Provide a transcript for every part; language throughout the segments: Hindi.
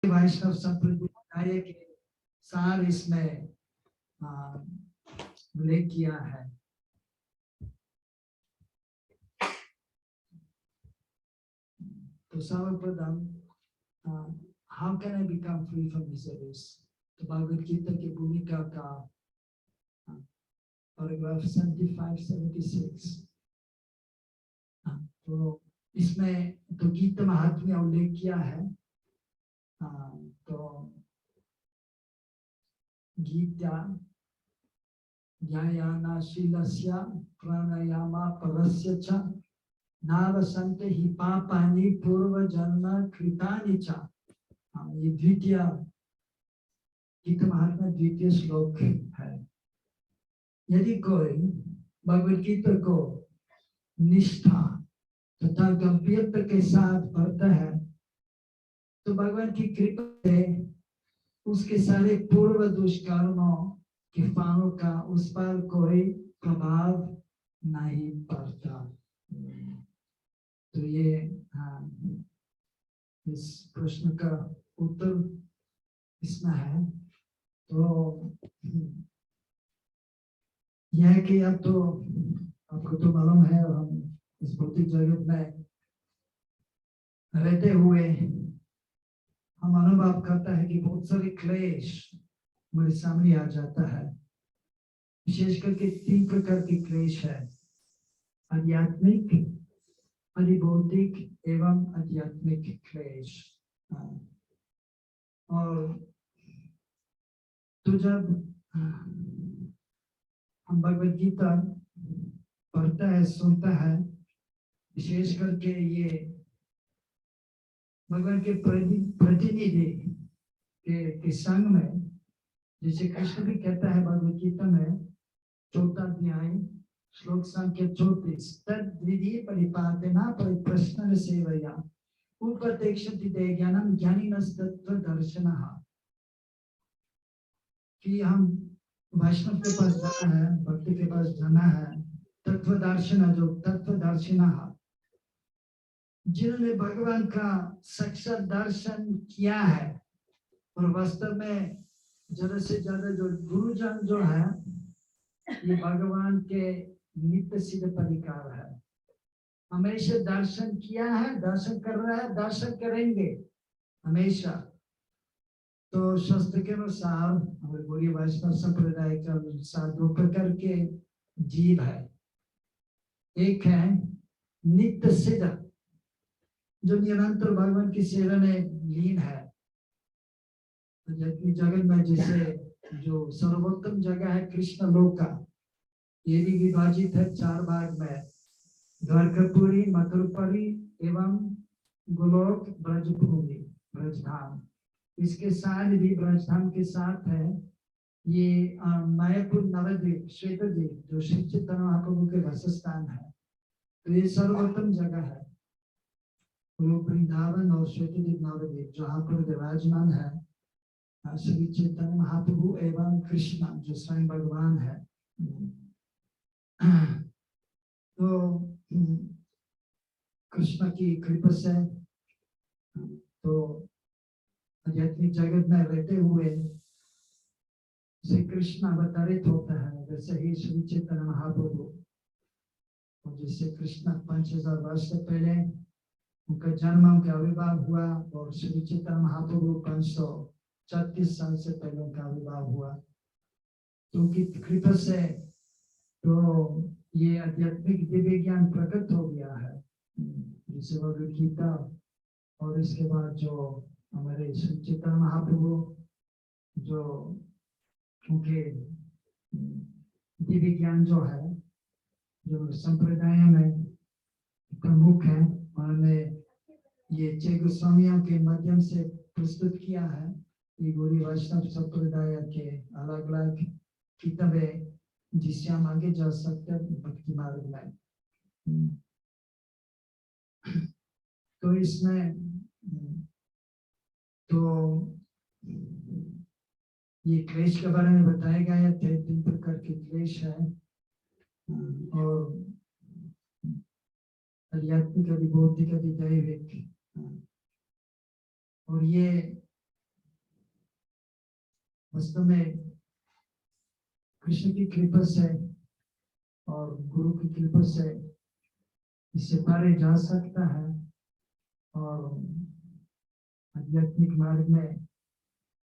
वैष्णव संप्रदाय के सार इसमें उल्लेख किया है। तो सर्वप्रथम how can I become free from miseries, तो भगवद गीता की भूमिका का पैराग्राफ 75-76। तो इसमें तो गीता महात्म्य में उल्लेख किया है। तो गीता ज्ञानाशीलस्य प्राणायामा परस्य च नावसन्ते हि पापानि पूर्व जन्म कृतानि च। ये द्वितीय गीता महात्म्य द्वितीय श्लोक है। यदि कोई भगवद गीता को निष्ठा तथा गंभीरता के साथ पढ़ता है तो भगवान की कृपा से उसके सारे पूर्व दुष्कर्मों के फलों का उस पर कोई प्रभाव नहीं पड़ता। तो ये इस प्रश्न का उत्तर इसमें है। तो यह कि अब तो आपको तो मालूम है, हम इस भौतिक जगत में रहते हुए हम अनुभव करता है कि बहुत सारे क्लेश हमारे सामने आ जाता है। विशेष करके 3 प्रकार के क्लेश है, आध्यात्मिक, अधिभौतिक एवं आध्यात्मिक क्लेश। और तो जब हम भगवद गीता पढ़ता है, सुनता है, विशेष करके ये भगवान के प्रतिनिधि के संग में, जैसे कृष्ण भी कहता है भगवद गीता में 4 अध्याय श्लोक संख्या 34, तद्विधि परिपादेना परिप्रश्न सेवया उपदेक्षति ते ज्ञानम ज्ञानिनस्तत्व दर्शनः। कि हम वैष्णव के पास जाना है, भक्ति के पास जाना है, तत्वदर्शन, जो तत्वदर्शिनः, जिन्होंने भगवान का साक्षात दर्शन किया है और वास्तव में ज्यादा से ज्यादा जो गुरुजन जो है ये भगवान के नित्य सिद्ध परिकार है, हमेशा दर्शन किया है, दर्शन कर रहा है, दर्शन करेंगे हमेशा। तो शास्त्र के अनुसार हमारे गौड़ीय वैष्णव संप्रदाय के अनुसार 2 प्रकार के जीव है। एक है नित्य सिद्ध, जो निरंतर भगवान की सेवा में लीन है। जगत में जैसे जो सर्वोत्तम जगह है कृष्ण लोक का, ये भी विभाजित है 4 भाग में, द्वारकापुरी, मथुरापुरी एवं गोलोक, ब्रजभूमि, ब्रजधाम। इसके साथ भी ब्रजधाम के साथ है ये मायापुर, नवद्वीप, श्वेतद्वीप, जो श्री चैतन्य महाप्रभु के वासस्थान है। तो ये सर्वोत्तम जगह है। वो वृंदावन और श्वेतद्वीप, नवद्वीप जहाँ पर विराजमान है श्री चैतन्य महाप्रभु एवं कृष्ण जो स्वयं भगवान है। तो कृष्ण की कृपा से तो आध्यात्मिक जगत में रहते हुए श्री कृष्ण अवतरित होता है। वैसे ही श्री चैतन्य महाप्रभु, और जिससे कृष्ण 5000 वर्ष से पहले उनका जन्म, उनका आविर्भाव हुआ, और श्री चैतन्य महाप्रभु 536 साल से पहले उनका आविर्भाव हुआ। तो उनकी कृपा से तो ये आध्यात्मिक दिव्य ज्ञान प्रकट हो गया है, जिसे भगवद गीता, और इसके बाद जो हमारे श्री चैतन्य महाप्रभु जो उनके दिव्य ज्ञान जो है, जो संप्रदाय में प्रमुख है, उन्होंने ये 6 गोस्वामियों के माध्यम से प्रस्तुत किया है। ये गौड़ीय वैष्णव संप्रदाय के अलग अलग किताबें, जिससे हम आगे जा सकते हैं भक्ति मार्ग में। तो इसमें तो ये क्लेश के बारे में बताया गया थे, 3 प्रकार के क्लेश है, और आध्यात्मिक, अधिभौतिक, अधिदैविक। और ये वास्तव में कृष्ण की कृपा से और गुरु की कृपा से इससे पारे जा सकता है और आध्यात्मिक मार्ग में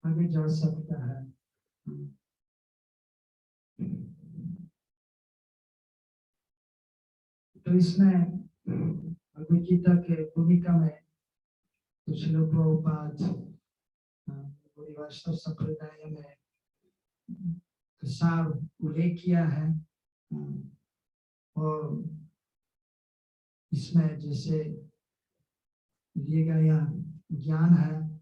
आगे जा सकता है। तो इसमें भगवद गीता के भूमिका में तो श्रील प्रभुपाद वैष्णव संप्रदाय में सार उल्लेख किया है और इसमें जैसे दिए गया ज्ञान है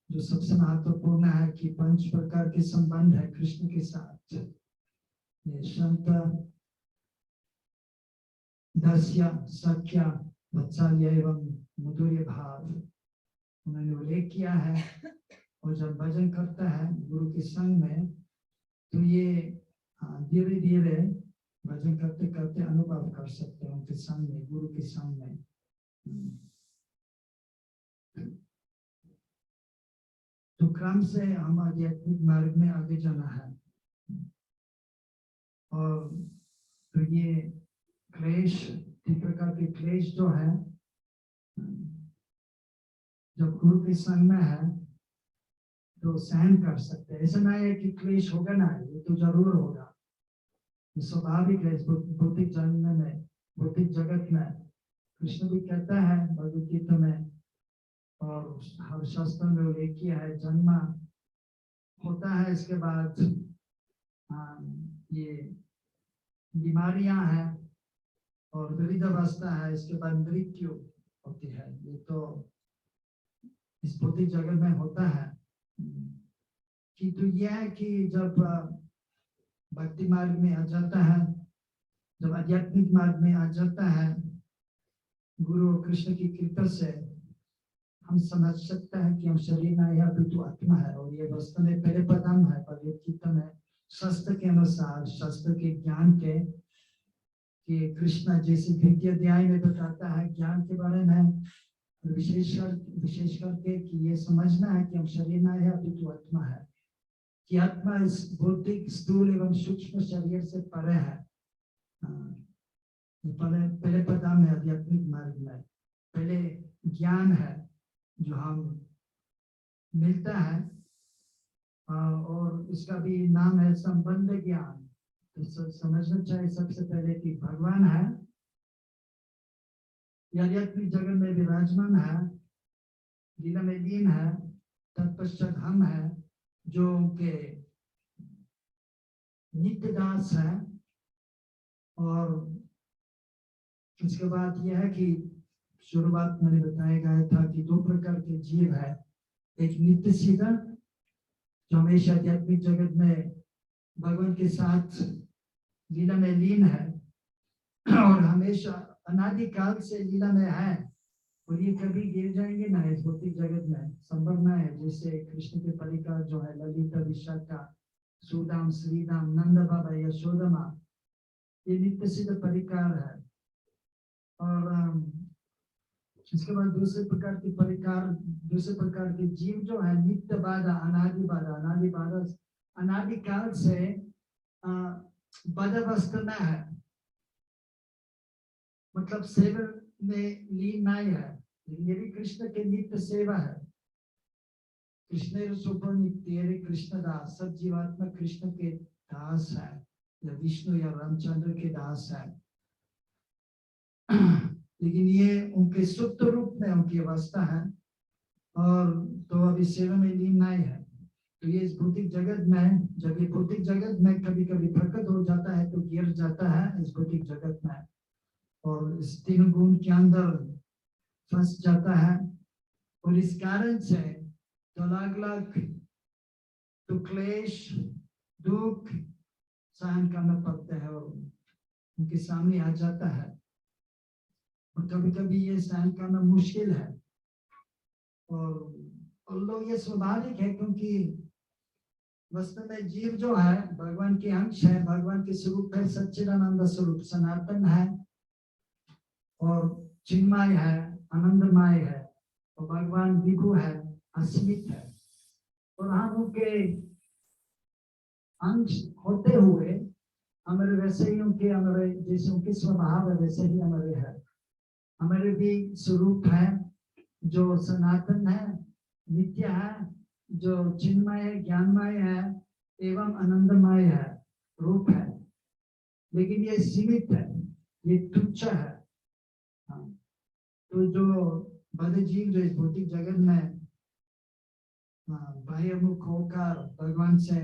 जो सबसे महत्वपूर्ण है कि 5 प्रकार के संबंध है कृष्ण के साथ। ये शांत, दास्य, सख्य, वात्सल्य एवं मधुर्य भाव उन्होंने उल्लेख किया है। और जब भजन करता है गुरु के संग में तो ये धीरे धीरे भजन करते करते अनुभव कर सकते हैं उनके संग में, गुरु के संग में। तो क्रम से हम आध्यात्मिक मार्ग में आगे जाना है और तो ये क्लेश, 3 प्रकार के क्लेश जो है जब गुरु के संग में है तो सहन कर सकते हैं। ऐसा नहीं है कि क्लेश होगा ना, ये तो जरूर होगा, स्वाभाविक है। भौतिक जन्म में, भौतिक जगत में कृष्ण भी कहता है भगवद गीता में और हर शास्त्र में उल्लेख किया है, जन्म होता है, इसके बाद ये बीमारियां हैं और वृद्धावस्था है, इसके बाद मृत्यु होती है। ये तो इस भौतिक जगत में होता है। कि तो यह है कि जब भक्ति मार्ग में आ जाता है, जब आध्यात्मिक मार्ग में आ जाता है, गुरु और कृष्ण की कृपा से हम समझ सकते हैं कि हम शरीर में यह अभी तो आत्मा है। और ये वास्तव में पहले पदम है भगवद गीता में, शास्त्र के अनुसार, शास्त्र के ज्ञान के, कि कृष्ण जैसे 2 अध्याय में बताता है ज्ञान के बारे में, विशेष करके कि ये समझना है कि हम शरीर में है अभी तो आत्मा है, कि आत्मा इस भौतिक स्थूल एवं सूक्ष्म शरीर से परे है। पहले पता में आध्यात्मिक मार्ग में पहले ज्ञान है जो हम मिलता है और इसका भी नाम है संबंध ज्ञान। तो समझना चाहिए सबसे पहले कि भगवान है, आध्यात्मिक जगत में विराजमान है, लीला में लीन है, तत्पश्चात हम है जो उनके नित्य दास है। और इसके बाद यह है कि शुरुआत मैंने बताया गया था कि 2 प्रकार के जीव है, एक नित्य सीधा जो हमेशा आध्यात्मिक जगत में भगवान के साथ लीला में लीन है और हमेशा अनादि काल से लीला में है और ये कभी गिर जाएंगे ना इस भौतिक जगत में, संभव ना है। जैसे कृष्ण के परिकार जो है ललिता, विशाखा, सुदाम, श्रीदाम, नंद बाबा, यशोदा माँ, ये नित्य सिद्ध परिकार है। और इसके बाद दूसरे प्रकार के जीव जो है नित्य बाधा, अनादि बाधा, अनादि काल से बद्धावस्था में है, मतलब सेवा में लीन नहीं है। ये भी कृष्ण के नित्य सेवा है। कृष्ण सुपर नित्य कृष्ण दास, सब जीवात्मा कृष्ण के दास है, या विष्णु या रामचंद्र के दास है। लेकिन ये उनके सुप्त रूप में उनकी अवस्था है और तो अभी सेवा में लीन नहीं है। तो ये इस भौतिक जगत में, जब ये भौतिक जगत में कभी कभी प्रकट हो जाता है तो गिर जाता है इस भौतिक जगत में और इस 3 गुण के अंदर फंस जाता है। और इस कारण से तो अलग-अलग तो क्लेश, दुख सहन करना पड़ता है और उनके सामने आ जाता है और कभी कभी ये सहन करना मुश्किल है। और लोग ये स्वाभाविक है क्योंकि वास्तव में जीव जो है भगवान के अंश है, भगवान के स्वरूप है, सच्चिदानंद स्वरूप सनातन है और चिन्मय है, आनंदमय है और भगवान विभु है, असीमित है। और हम उनके अंश होते हुए हमारे वैसे ही उनके, हमारे जैसे उनके स्वभाव है वैसे ही हमारे है। हमारे भी स्वरूप है जो सनातन है, नित्य है, जो चिन्मय है, ज्ञानमय है एवं आनंदमय है, रूप है। लेकिन ये सीमित है, ये तुच्छ है। हाँ। तो जो बद्ध जीव जो इस भौतिक जगत में बाह्यमुख होकर भगवान से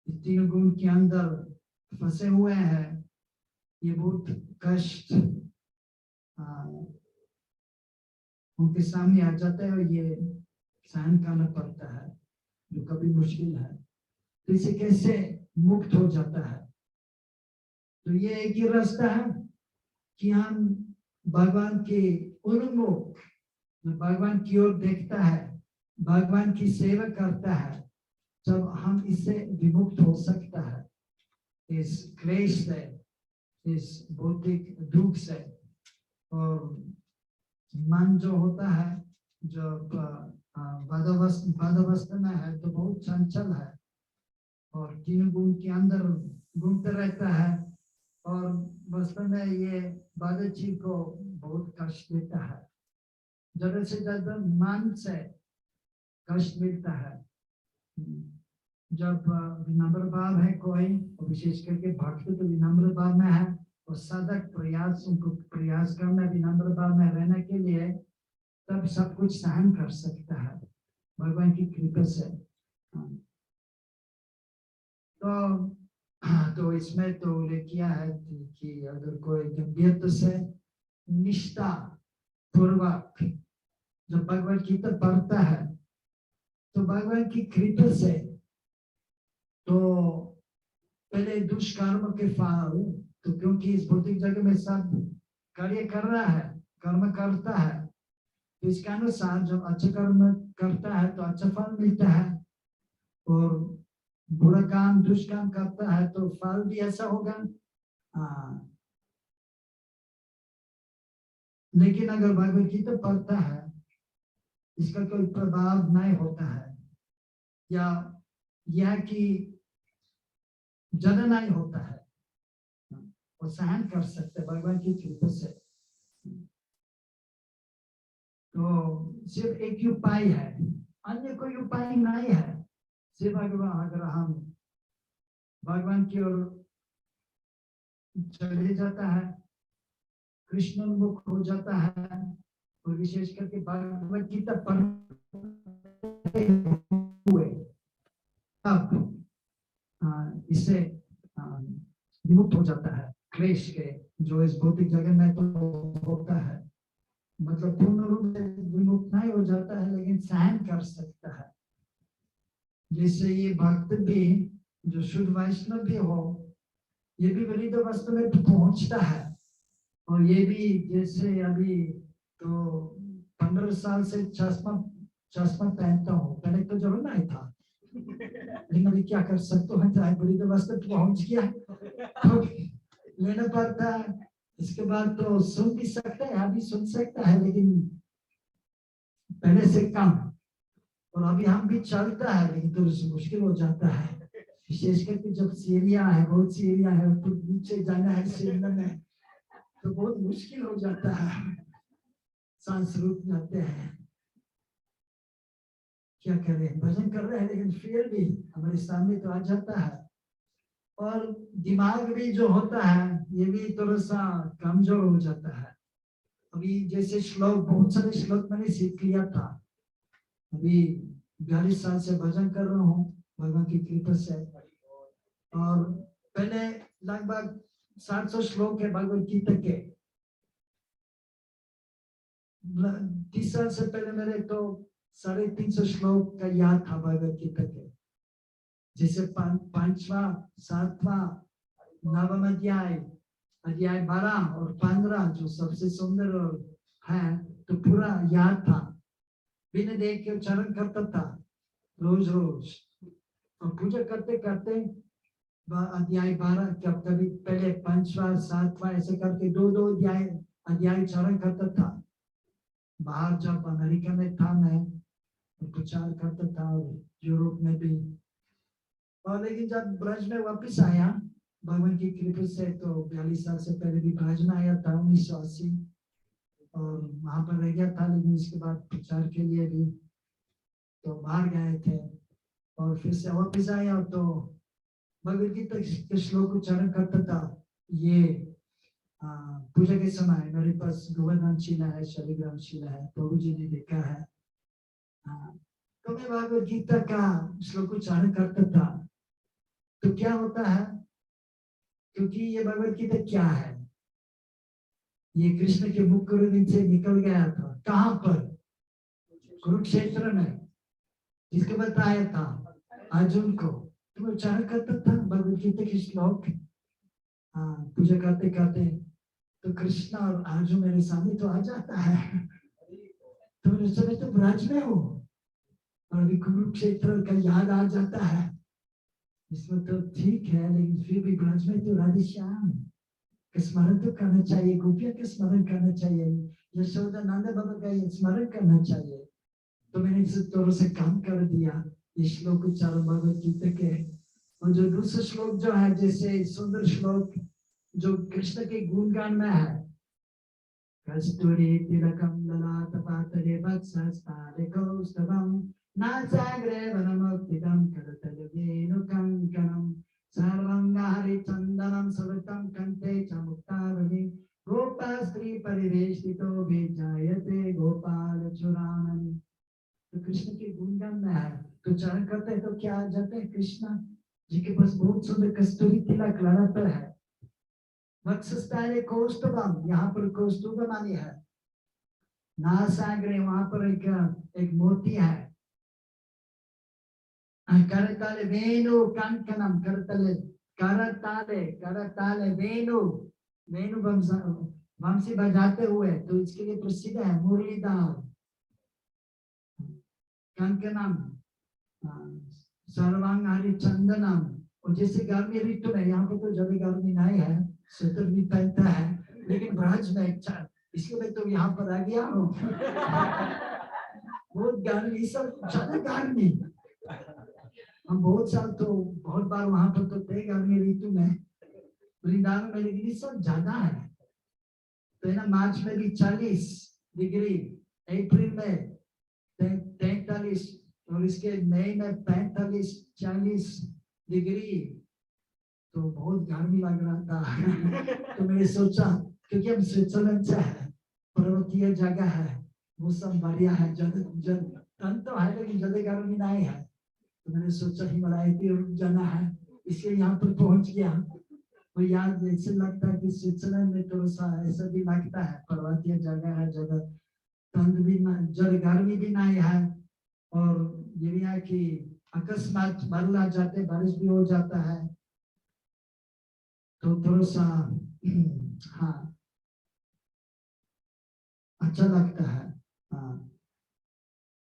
इस तीन गुण के अंदर फंसे हुए हैं, ये बहुत कष्ट उनके सामने आ जाता है और ये सहन करना पड़ता है, जो कभी मुश्किल है। तो इसे कैसे मुक्त हो जाता है? तो ये एक ही रास्ता है कि हम भगवान के उन्मुख, भगवान की ओर देखता है, भगवान की सेवा करता है, जब हम इससे विमुक्त हो सकता है, इस क्लेश से, इस भौतिक दुख से। और मन जो होता है, जब बाधावस्था में है तो बहुत चंचल है और तीन गुण के अंदर घूमते रहता है, और वास्तव में ये बाधा जीव को बहुत कष्ट देता है। ज्यादा से ज्यादा मन से कष्ट मिलता है। जब विनम्र भाव है कोई, और विशेष करके भक्त तो विनम्र भाव में है, और साधक प्रयास, उनको प्रयास करना विनम्र भाव में रहने के लिए, तब सब कुछ सहन कर सकता है भगवान की कृपा से। तो इसमें तो उल्लेख किया है कि अगर कोई गंभीरता से निष्ठा पूर्वक जब भगवत गीता पढ़ता है, तो भगवान की कृपा से तो पहले दुष्कर्म के फल, तो क्योंकि इस भौतिक जगत में सब कार्य कर रहा है, कर्म करता है, तो इसके अनुसार जब अच्छा कर्म करता है तो अच्छा फल मिलता है, और बुरा काम दुष्कर्म करता है तो फल भी ऐसा होगा। लेकिन अगर भगवत गीता पढ़ता है, इसका कोई प्रभाव नहीं होता है, या यह कि ज्यादा नहीं होता है, और सहन कर सकते भगवान की कृपा से। तो सिर्फ एक ही उपाय है, अन्य कोई उपाय नहीं है। सिर्फ अगर हम भगवान की ओर चले जाता है, कृष्ण उन्मुख हो जाता है, और विशेष करके भगवत गीता पढ़ते हुए अब इससे विमुक्त हो जाता है क्लेश के, जो इस भौतिक जगत में तो होता है। मतलब पूर्ण रूप से विमुक्त नहीं हो जाता है, लेकिन सहन कर सकता है। जैसे ये भक्त भी, जो शुद्ध वैष्णव भी हो, ये भी वृद्ध अवस्था में पहुंचता है, और ये भी जैसे अभी तो 15 साल से चश्मा पहनता हूँ, पहले तो जरूर नहीं था, लेकिन अभी क्या कर सकते हैं, वृद्ध अवस्था पहुंच गया तो लेना पड़ता है। इसके बाद तो सुन भी सकता है, अभी सुन सकता है, लेकिन पहले से कम। और अभी हम भी चलता है, लेकिन तो मुश्किल हो जाता है, विशेष करके जब सीढ़ियां है, बहुत सी एरिया है, तो नीचे जाना है सीढ़ियों में, तो बहुत मुश्किल हो जाता है, सांस रुक जाते हैं। क्या करें, भजन कर रहे हैं, लेकिन फिर भी हमारे सामने तो आ जाता है। और दिमाग भी जो होता है, ये भी थोड़ा सा कमजोर हो जाता है। अभी जैसे श्लोक, बहुत सारे श्लोक मैंने सीख लिया था, अभी 42 साल से भजन कर रहा हूँ भगवान की कृपा से। और पहले लगभग 700 श्लोक है भगवत गीता के। 30 साल से पहले मेरे तो 350 श्लोक का याद था भगवत गीता के, जैसे 5वां 7वां 9वां अध्याय, अध्याय 12 और 15 जो सबसे सुंदर है, तो पूरा याद था, बिना देख के उच्चारण करता था रोज रोज। और पूजा करते करते अध्याय 12, कभी पहले 5वां 7वां ऐसे करके दो अध्याय उच्चारण करता था। बाहर जब अमेरिका में था मैं, प्रचार करता था, और यूरोप में भी। और लेकिन जब ब्रज में वापस आया भगवान की कृपा से, तो 42 साल से पहले भी ब्रज में आया था 1980, और वहां पर रह गया था। लेकिन इसके बाद प्रचार के लिए भी तो बाहर गए थे, और फिर से वापस आया तो भगवद गीता के श्लोक उच्चारण करता था। ये पूजा के समय मेरे पास गोवर्धन शिला है, शालिग्राम शिला है, प्रभु जी ने देखा है। तो मैं भगवद गीता का श्लोक उच्चारण करता था। तो क्या होता है, क्योंकि ये भगवद गीता क्या है, ये कृष्ण के मुख से निकल गया था। कहाँ पर? कुरुक्षेत्र में। जिसको बताया था अर्जुन को। तो मैं उच्चारण करता था भगवद गीता के श्लोक, पूजा करते करते। तो कृष्ण और अर्जुन मेरे सामने तो आ जाता है। तो मैं उस समय तो ब्रज में हूँ, और अभी कुरुक्षेत्र का याद आ जाता है। इसमें तो ठीक है, लेकिन फिर भी ब्रज में तो राधे श्याम का स्मरण तो करना चाहिए, गोपिया का स्मरण करना चाहिए, यशोदा नंद बाबा का स्मरण करना चाहिए। तो मैंने थोड़ा सा काम कर दिया ये श्लोक उच्चारण भगवद गीता के। और जो दूसरा श्लोक जो है, जैसे सुंदर श्लोक जो कृष्ण के गुणगान में है, कस्तूरी तिलकम ललाटपाटले वत्सस्तारे कौस्तभम नासाग्रे वनमोक्तिकं करतलवेणुकङ्कणं सर्वं चंदनम सवितं कंठे च मुक्तावली गोपास्त्री परिवेष्टितो विजायते गोपाल चूड़ामणि। तो कृष्ण के गुणगान में है, तो चरण करते हैं तो क्या आ जाते हैं, कृष्ण जी के पास बहुत सुंदर कस्तूरी तिलक ललाट है। वत्सस्तारे कौस्तुभम, यहाँ पर कौस्तुभ मानी है। नासाग्रे, वहां पर एक मोती है। करताले वेणु कंकणम, करतले करताले वेणु, वेणु वंशी बजाते हुए, तो इसके लिए प्रसिद्ध है मुरलीधर। कंकणम सर्वांग हरिचंदनम। और जैसे गर्मी ऋतु में, यहाँ पे तो जब गर्मी नहीं है, स्वेटर भी पहनता है, लेकिन ब्रज में इसलिए मैं तो यहाँ पर आ गया हूँ। बहुत गर्मी, सब ज्यादा गर्मी। हम बहुत साल तो बहुत बार वहां पर तो थे गर्मी ऋतु में वृंदावन में, लेकिन इस सब ज्यादा है। तो है ना, मार्च में भी 40 डिग्री, अप्रैल में 43, और इसके मई में 45-40 डिग्री। तो बहुत गर्मी लग रहा था। तो मैंने सोचा, क्योंकि हम स्विट्जरलैंड से है, पर्वतीय जगह है, मौसम बढ़िया है, ठंड तो है लेकिन ज्यादा गर्मी नहीं है। तो मैंने सोचा हिमालय की ओर जाना है, इसलिए यहाँ पर पहुंच गया। तो याद ऐसे लगता है कि स्विट्जरलैंड में थोड़ा सा ऐसा भी लगता है, पर्वतीय जगह है, जगह ठंड भी जब गर्मी भी नहीं है। और ये भी है कि अकस्मात बादल आ जाते, बारिश भी हो जाता है, तो थोड़ा सा हाँ अच्छा लगता है। हाँ,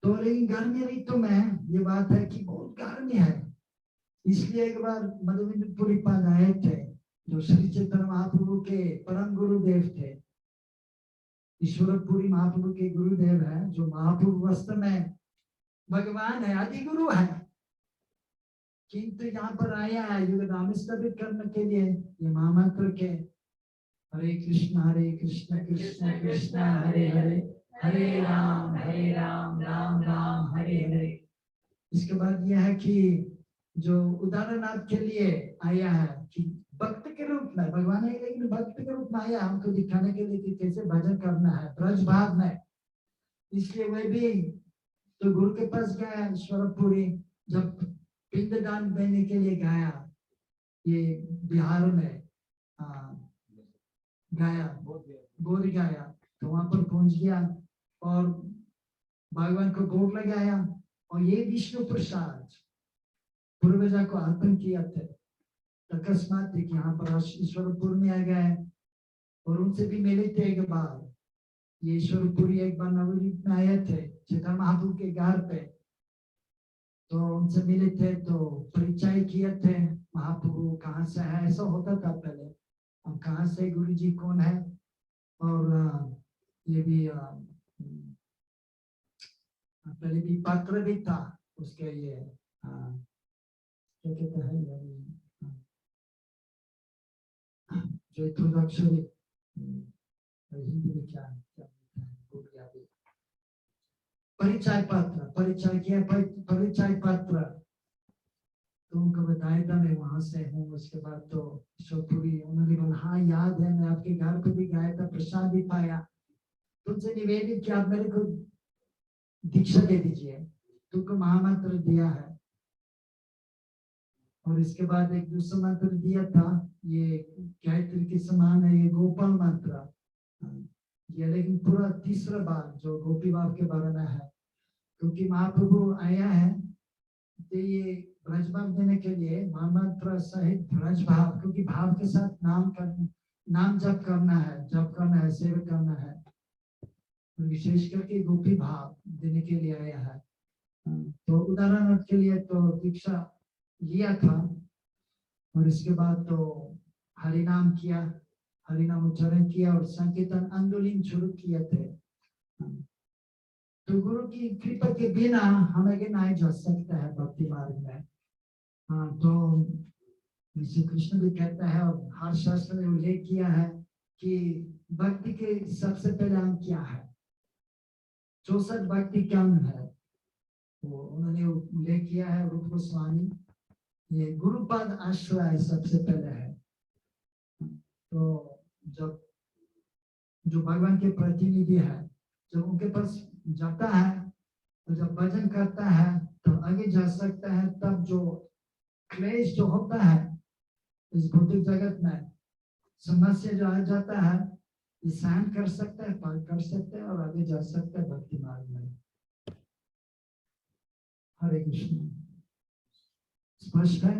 तो लेकिन गर्मी ऋतु में ये बात है कि बहुत गर्मी है। इसलिए एक बार मधुविंदपुरी पद आए थे, जो श्री चैतन्य महाप्रभु के परम गुरुदेव थे, ईश्वरपुरी महाप्रभु के गुरुदेव है, जो महाप्रभु वास्तव में भगवान है, आदि गुरु है, किंतु यहाँ पर आया है युगदान स्थापित करने के लिए ये महामंत्र के हरे कृष्ण कृष्ण कृष्ण हरे हरे, हरे राम राम राम हरे हरे। इसके बाद यह है कि जो उदाहरणार्थ के लिए आया है कि भक्त के रूप में भगवान है, लेकिन भक्त के रूप में आया हमको दिखाने के लिए कि कैसे भजन करना है ब्रज भाव में। इसलिए वह भी तो गुरु के पास गया ईश्वरपुरी, जब पिंडदान देने के लिए गया, ये बिहार में गया, बोध गया, तो वहां पर पहुंच गया और भगवान को भोग लगाया, और ये विष्णु प्रसाद पूर्वजा को अर्पण किया थे। अकस्मात थे कि यहाँ पर ईश्वरपुर में आ गए, और उनसे भी मिले थे एक बार। ये ईश्वरपुरी एक बार नवदीप में आए थे चैतन्य महाप्रभु के घर पे, तो उनसे मिले थे, तो परिचय किए थे, महाप्रभु कहाँ से है, ऐसा होता था पहले, अब कहाँ से गुरु जी कौन है। और ये भी पहले भी पत्र भी था उसके, ये क्या कहता है जो इंट्रोडक्टरी हिंदी में क्या क्या बोलता है भूल गया अभी। परिचय पत्र, परिचय किया, परिचय पत्र तो उनको बताया था मैं वहां से हूँ। उसके बाद तो शिवपुरी, उन्होंने बोला हाँ याद है, मैं आपके घर पे भी गया था, प्रसाद भी पाया, तुमसे निवेदित कि आप मेरे को दीक्षा दे दीजिए, तुमको महामंत्र दिया है। और इसके बाद एक दूसरा मंत्र दिया था, ये गायत्री के समान है, ये गोपाल मंत्र, ये लेकिन पूरा तीसरा बार जो गोपी भाव के बारे में है, क्योंकि महाप्रभु आया है तो ये ब्रज भाव देने के लिए महामंत्र सहित ब्रज भाव, क्योंकि भाव के साथ नाम जप करना है, सेवा करना है, विशेष करके गोपी भाव देने के लिए आया है। तो उदाहरण के लिए तो दीक्षा लिया था और इसके बाद तो हरिनाम किया, हरिनाम उच्चारण किया और संकीर्तन आंदोलन शुरू किए थे। तो गुरु की कृपा के बिना हम आगे नहीं जा सकता है भक्ति मार्ग में। हाँ, तो श्री कृष्ण भी कहता है और हर शास्त्र में उल्लेख किया है कि भक्ति के सबसे पहले अंग क्या है, 64 भक्ति क्या है, वो उन्होंने उल्लेख किया है रूप गोस्वामी, ये गुरुपद आश्रय सबसे पहले है। तो जब जो भगवान के प्रतिनिधि है, जब उनके पास जाता है तो जब भजन करता है तो आगे जा सकता है। तब जो क्लेश जो होता है इस भौतिक जगत में, समस्या जो आ जाता है, ये सहन कर सकता है, पार कर सकता है और आगे जा सकता है भक्ति मार्ग में। हरे कृष्ण। स्पष्ट है?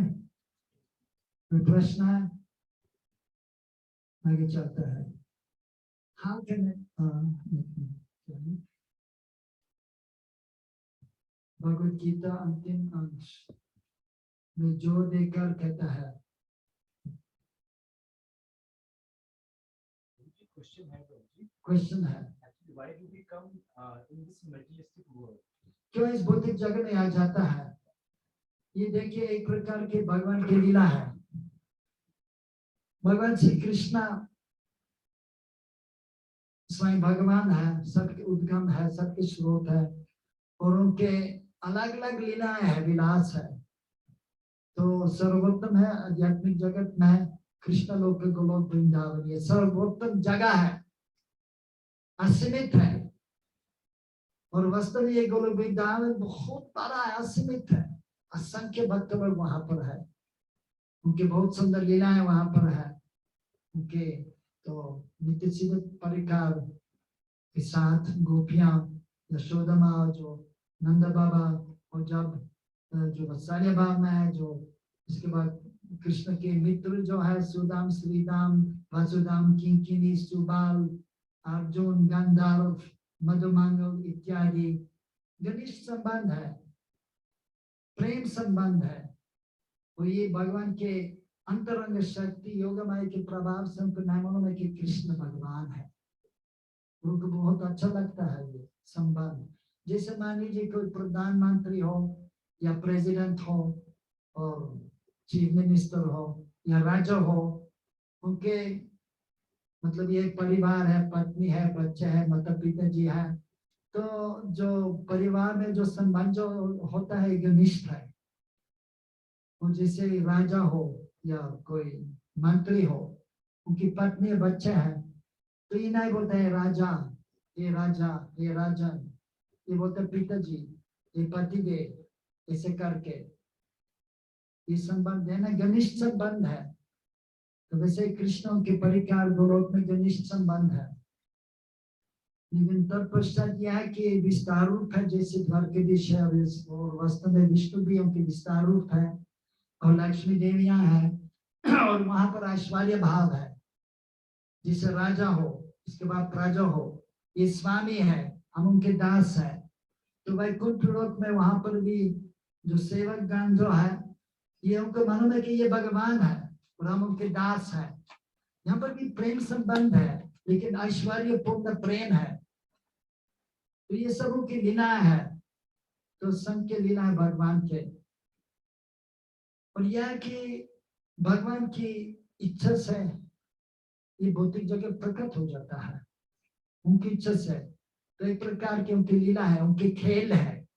कोई प्रश्न है? आगे चलता है। हाउ कैन भगवत गीता अंतिम अंश में जोर देकर कहता है, क्वेश्चन है why do we come in this materialistic world? क्यों इस भौतिक जगत में आ जाता है? ये देखिए एक प्रकार के भगवान की लीला है। भगवान श्री कृष्ण स्वयं भगवान है, सबके उद्गम है, सबके स्रोत है और उनके अलग अलग लीलाएं है, विलास है। तो सर्वोत्तम है आध्यात्मिक जगत में कृष्ण लोक गोलोक वृंदावन, ये सर्वोत्तम जगह है, असीमित है। और वास्तव में ये गोलोक वृंदावन बहुत बड़ा है, असीमित है, असंख्य भक्त लोग वहां पर है, उनके बहुत सुंदर लीलाएं वहां पर है। उनके तो नित्य सीधे परिकार के साथ गोपियां, यशोदा माँ, जो नंद बाबा, और जब जो वत्सल्य भाव में है, जो इसके बाद कृष्ण के मित्र जो है सुदाम, श्रीदाम, वसुदाम, किंकिनी, सुबाल, अर्जुन, गंधर्व, मधुमांगल इत्यादि घनिष्ठ संबंध है, प्रेम संबंध है। और ये भगवान के अंतरंग शक्ति योगमाया के प्रभाव से उनको नामों में कि कृष्ण भगवान है, उनको बहुत अच्छा लगता है ये संबंध। जैसे मान लीजिए कोई प्रधानमंत्री हो या प्रेसिडेंट हो और चीफ मिनिस्टर हो या राजा हो, उनके मतलब ये परिवार है, पत्नी है, बच्चे है, माता पिता जी है, तो जो परिवार में जो संबंध जो होता है घनिष्ठ है। और जैसे राजा हो या कोई मंत्री हो, उनकी पत्नी बच्चे हैं, तो ये नहीं बोलते है राजा, ये राजा, ये राजन, ये बोलते पिताजी, ये पतिदेव, ऐसे करके ये संबंध है ना, घनिष्ठ संबंध है। तो वैसे कृष्ण के परिकार गोलोक में घनिष्ठ संबंध है। लेकिन तत्पश्चात यह है कि विस्तार रूप है, जैसे द्वारकाधीश है और वास्तव में विष्णु भी उनके विस्तार रूप है और लक्ष्मी देवियां है और वहां पर ऐश्वर्य भाव है, जिसे राजा हो, इसके बाद प्रजा हो, ये स्वामी है, हम उनके दास है। तो वैकुंठ लोक में वहां पर भी जो सेवक गण जो है, ये उनको मालूम है कि ये भगवान है और हम उनके दास है। यहाँ पर भी प्रेम संबंध है, लेकिन ऐश्वर्य पूर्ण प्रेम है। तो ये सब उनकी लीला है, तो संघ के लीला है भगवान के। और यह कि भगवान की इच्छा से ये भौतिक जगत प्रकट हो जाता है, उनकी इच्छा से। तो एक प्रकार की उनकी लीला है, उनके खेल है।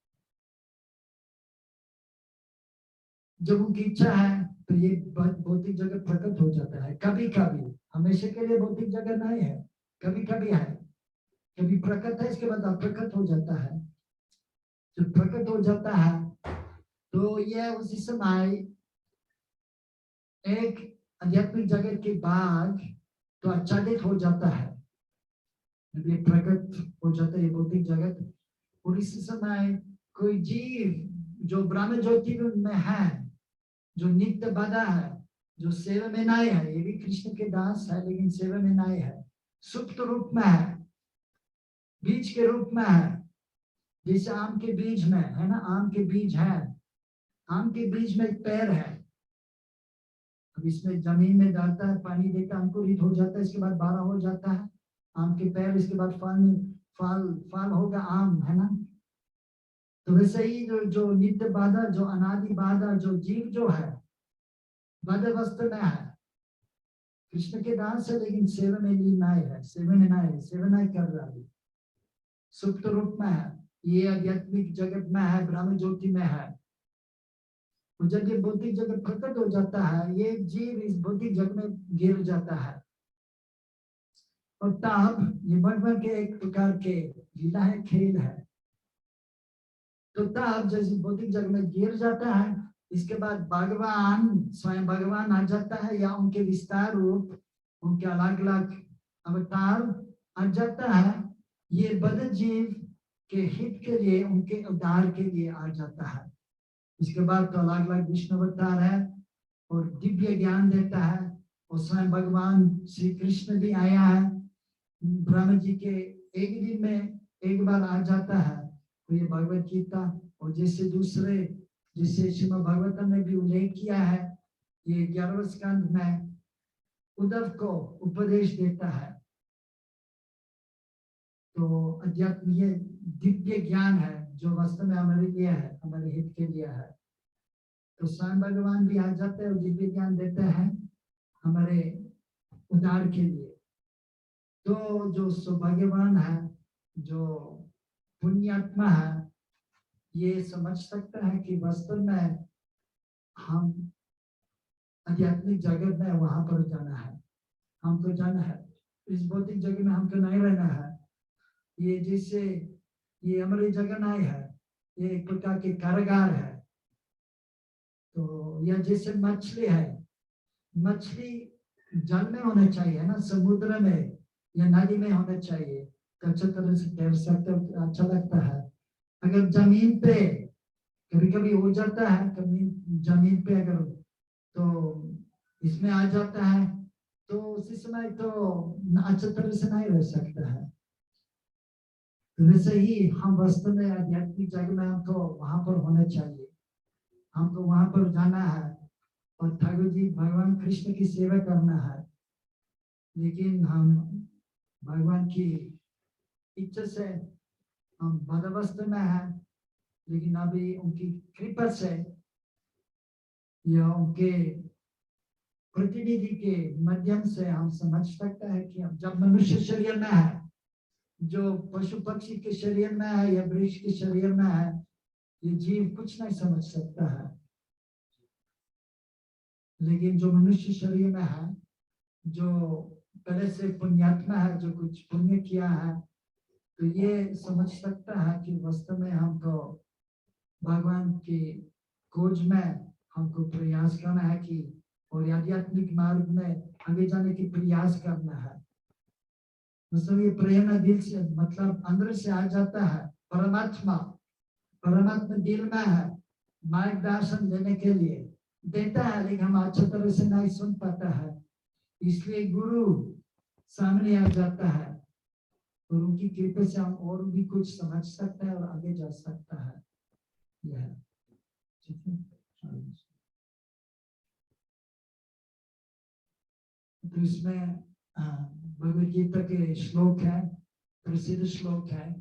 जब उनकी इच्छा है तो ये भौतिक जगत प्रकट हो जाता है। कभी कभी, हमेशा के लिए भौतिक जगत नहीं है, कभी कभी है, कभी प्रकट है, इसके बाद अप्रकट हो जाता है। जब प्रकट हो जाता है तो यह उसी समय एक आध्यात्मिक जगत के बाद तो आच्छादित हो जाता है, ये प्रकट हो जाता है ये भौतिक जगत। और इसी समय कोई जीव जो ब्रह्म ज्योति में है, जो नित्य बाधा है, जो सेवा में नहीं है, ये भी कृष्ण के दास है लेकिन सेवा में नहीं है, सुप्त रूप में है, बीज के रूप में है। जैसे आम के बीज में है ना, आम के बीज है, आम के बीज में एक पेड़ है। अब इसमें जमीन में डालता है, पानी देता है, अंकुरित हो जाता है, इसके बाद बड़ा हो जाता है आम के पेड़, इसके बाद फल होगा आम, है ना। तो वैसे ही जो नित्य बाधा, जो अनादि बाधा, जो जीव जो है बाधावस्था में है, कृष्ण के दास है लेकिन सेवा में लीन नहीं है, सेवा में नहीं है, सेवा नहीं कर रहा है, सुप्त रूप में है, ये आध्यात्मिक जगत में है, ब्रह्म ज्योति में है। तो जब ये भौतिक जगत प्रकट हो जाता है, ये जीव इस भौतिक जगत में गिर जाता है। और तब ये भगवान के एक प्रकार के लीला है, खेल है। तो तब जैसे भौतिक जगत में गिर जाता है, इसके बाद भगवान, स्वयं भगवान आ जाता है, या उनके विस्तार रूप, उनके अलग अलग अवतार आ जाता है, ये बद्ध जीव के हित के लिए, उनके उद्धार के लिए आ जाता है। इसके बाद तो अलग अलग विष्णु अवतार है और दिव्य ज्ञान देता है। और स्वयं भगवान श्री कृष्ण भी आया है, ब्रह्म जी के एक दिन में एक बार आ जाता है। तो ये भगवत गीता, और जैसे दूसरे, जिसे श्रीमद् भागवतम में भी उल्लेख किया है, ये 11वें स्कंद में उद्धव को उपदेश देता है। तो अध्यात्म ये दिव्य ज्ञान है जो वास्तव में हमारे लिए है, हमारे हित के लिए है। तो स्वयं भगवान भी आ जाते हैं और दिव्य ज्ञान देते हैं हमारे उद्धार के लिए। तो जो सौभाग्यवान है, जो पुण्यात्मा है, ये समझ सकता है कि वास्तव में हम आध्यात्मिक जगत में वहां पर जाना है, हमको जाना है, इस भौतिक जगत में हमको नहीं रहना है। ये जैसे ये हमारी जगह नहीं है, ये एक प्रकार के कारागार है। तो यह जैसे मछली है, मछली जल में होना चाहिए ना, समुद्र में या नदी में होना चाहिए तो अच्छी तरह से तैर सकते, अच्छा लगता है। अगर जमीन पे कभी कभी हो जाता है, कभी जमीन पे अगर तो इसमें आ जाता है तो उसी समय तो अच्छी तरह से नहीं रह सकता है। तो वैसे ही हम वास्तव में आध्यात्मिक जगत में हमको वहां पर होना चाहिए, हमको वहां पर जाना है और ठाकुर जी भगवान कृष्ण की सेवा करना है। लेकिन हम भगवान की इच्छा से हम बदावस्था में है, लेकिन अभी उनकी कृपा से या उनके प्रतिनिधि के माध्यम से हम समझ सकते हैं कि हम जब मनुष्य शरीर में है, जो पशु पक्षी के शरीर में है या वृक्ष के शरीर में है, ये जीव कुछ नहीं समझ सकता है। लेकिन जो मनुष्य शरीर में है, जो पहले से पुण्यात्मा है, जो कुछ पुण्य किया है, तो ये समझ सकता है कि वास्तव में हमको भगवान की खोज में हमको प्रयास करना है कि और आध्यात्मिक मार्ग में आगे जाने की प्रयास करना है। मतलब ये प्रेरणा दिल से, मतलब अंदर से आ जाता है। परमात्मा दिल में है, मार्गदर्शन देने के लिए देता है, लेकिन हम अच्छी तरह से नहीं सुन पाता है, इसलिए गुरु सामने आ जाता है और उनकी कृपा से हम और भी कुछ समझ सकते हैं और आगे जा सकता है। यह ठीक है। तो इसमें भगवद गीता के श्लोक है, प्रसिद्ध श्लोक है,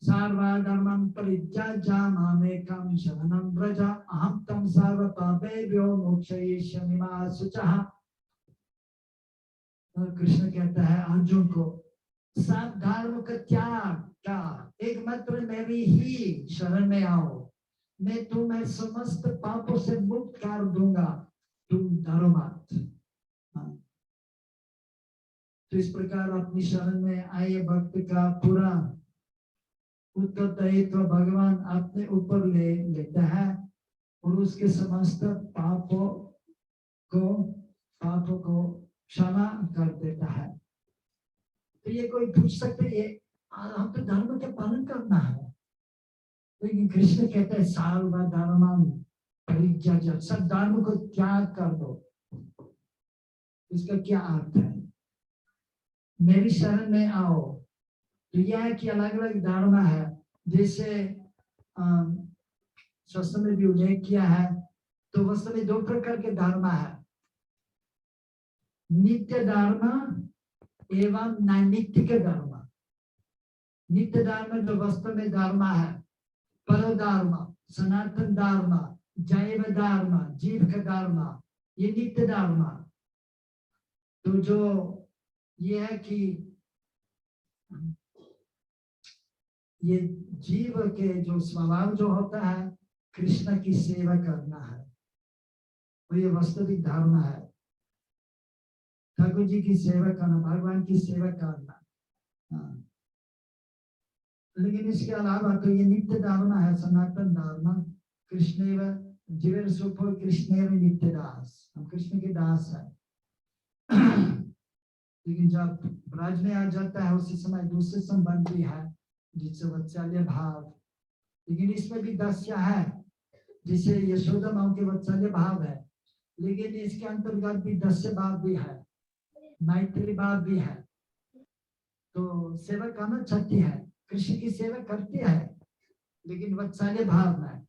सर्वधर्मं परित्यज्य मामेकं शरणं व्रज अहं तं सर्वपापेभ्यो मोक्षयिष्यामि मा शुचः। और कृष्ण कहता है अर्जुन को सब धर्म का त्याग का एकमात्र मेरी ही शरण में आओ, मैं तुम्हें समस्त पापों से मुक्त कर दूंगा, तुम डरो मत। तो इस प्रकार अपनी शरण में आए भक्त का पूरा उत्तरदायित्व भगवान अपने ऊपर लेता है और उसके समस्त पापों को क्षमा कर देता है। तो ये कोई पूछ सकते ये हम तो धर्म के पालन करना है, लेकिन कृष्ण कहते हैं सर्वधर्मं परित्यज्य, सब धर्म को त्याग कर दो। इसका क्या अर्थ है? मेरी शरण में आओ, तो यह है कि अलग अलग धर्म है, जैसे शास्त्र में भी उल्लेख किया है। तो वास्तव में दो प्रकार के धर्म है, नित्य धर्म एवं नैमित्तिक धर्म। नित्य धर्म जो वास्तव में धर्म है, पर धर्म, सनातन धर्म, जैव धर्म, जीव का धर्म, ये नित्य धर्म। तो जो ये है कि ये जीव के जो स्वभाव जो होता है कृष्ण की सेवा करना है, और ये वास्तविक धर्म है, ठाकुर जी की सेवा करना, भगवान की सेवा करना। लेकिन इसके अलावा तो ये नित्य धर्म है, सनातन धर्म। कृष्णेव जीवेर सुखो कृष्णेव नित्य दास, हम कृष्ण के दास है। लेकिन जब ब्रज में आ जाता है उसी समय दूसरे संबंध भी है, जिससे वत्सल्य भाव। लेकिन इसमें भी दस्या है, जिसे यशोदा माँ के वत्सल्य भाव है, लेकिन इसके अंतर्गत भी दस्य भाव भी है, मैत्री भाव भी है। तो सेवा करना चाहती है, कृष्ण की सेवा करती है, लेकिन वत्सल्य भाव में।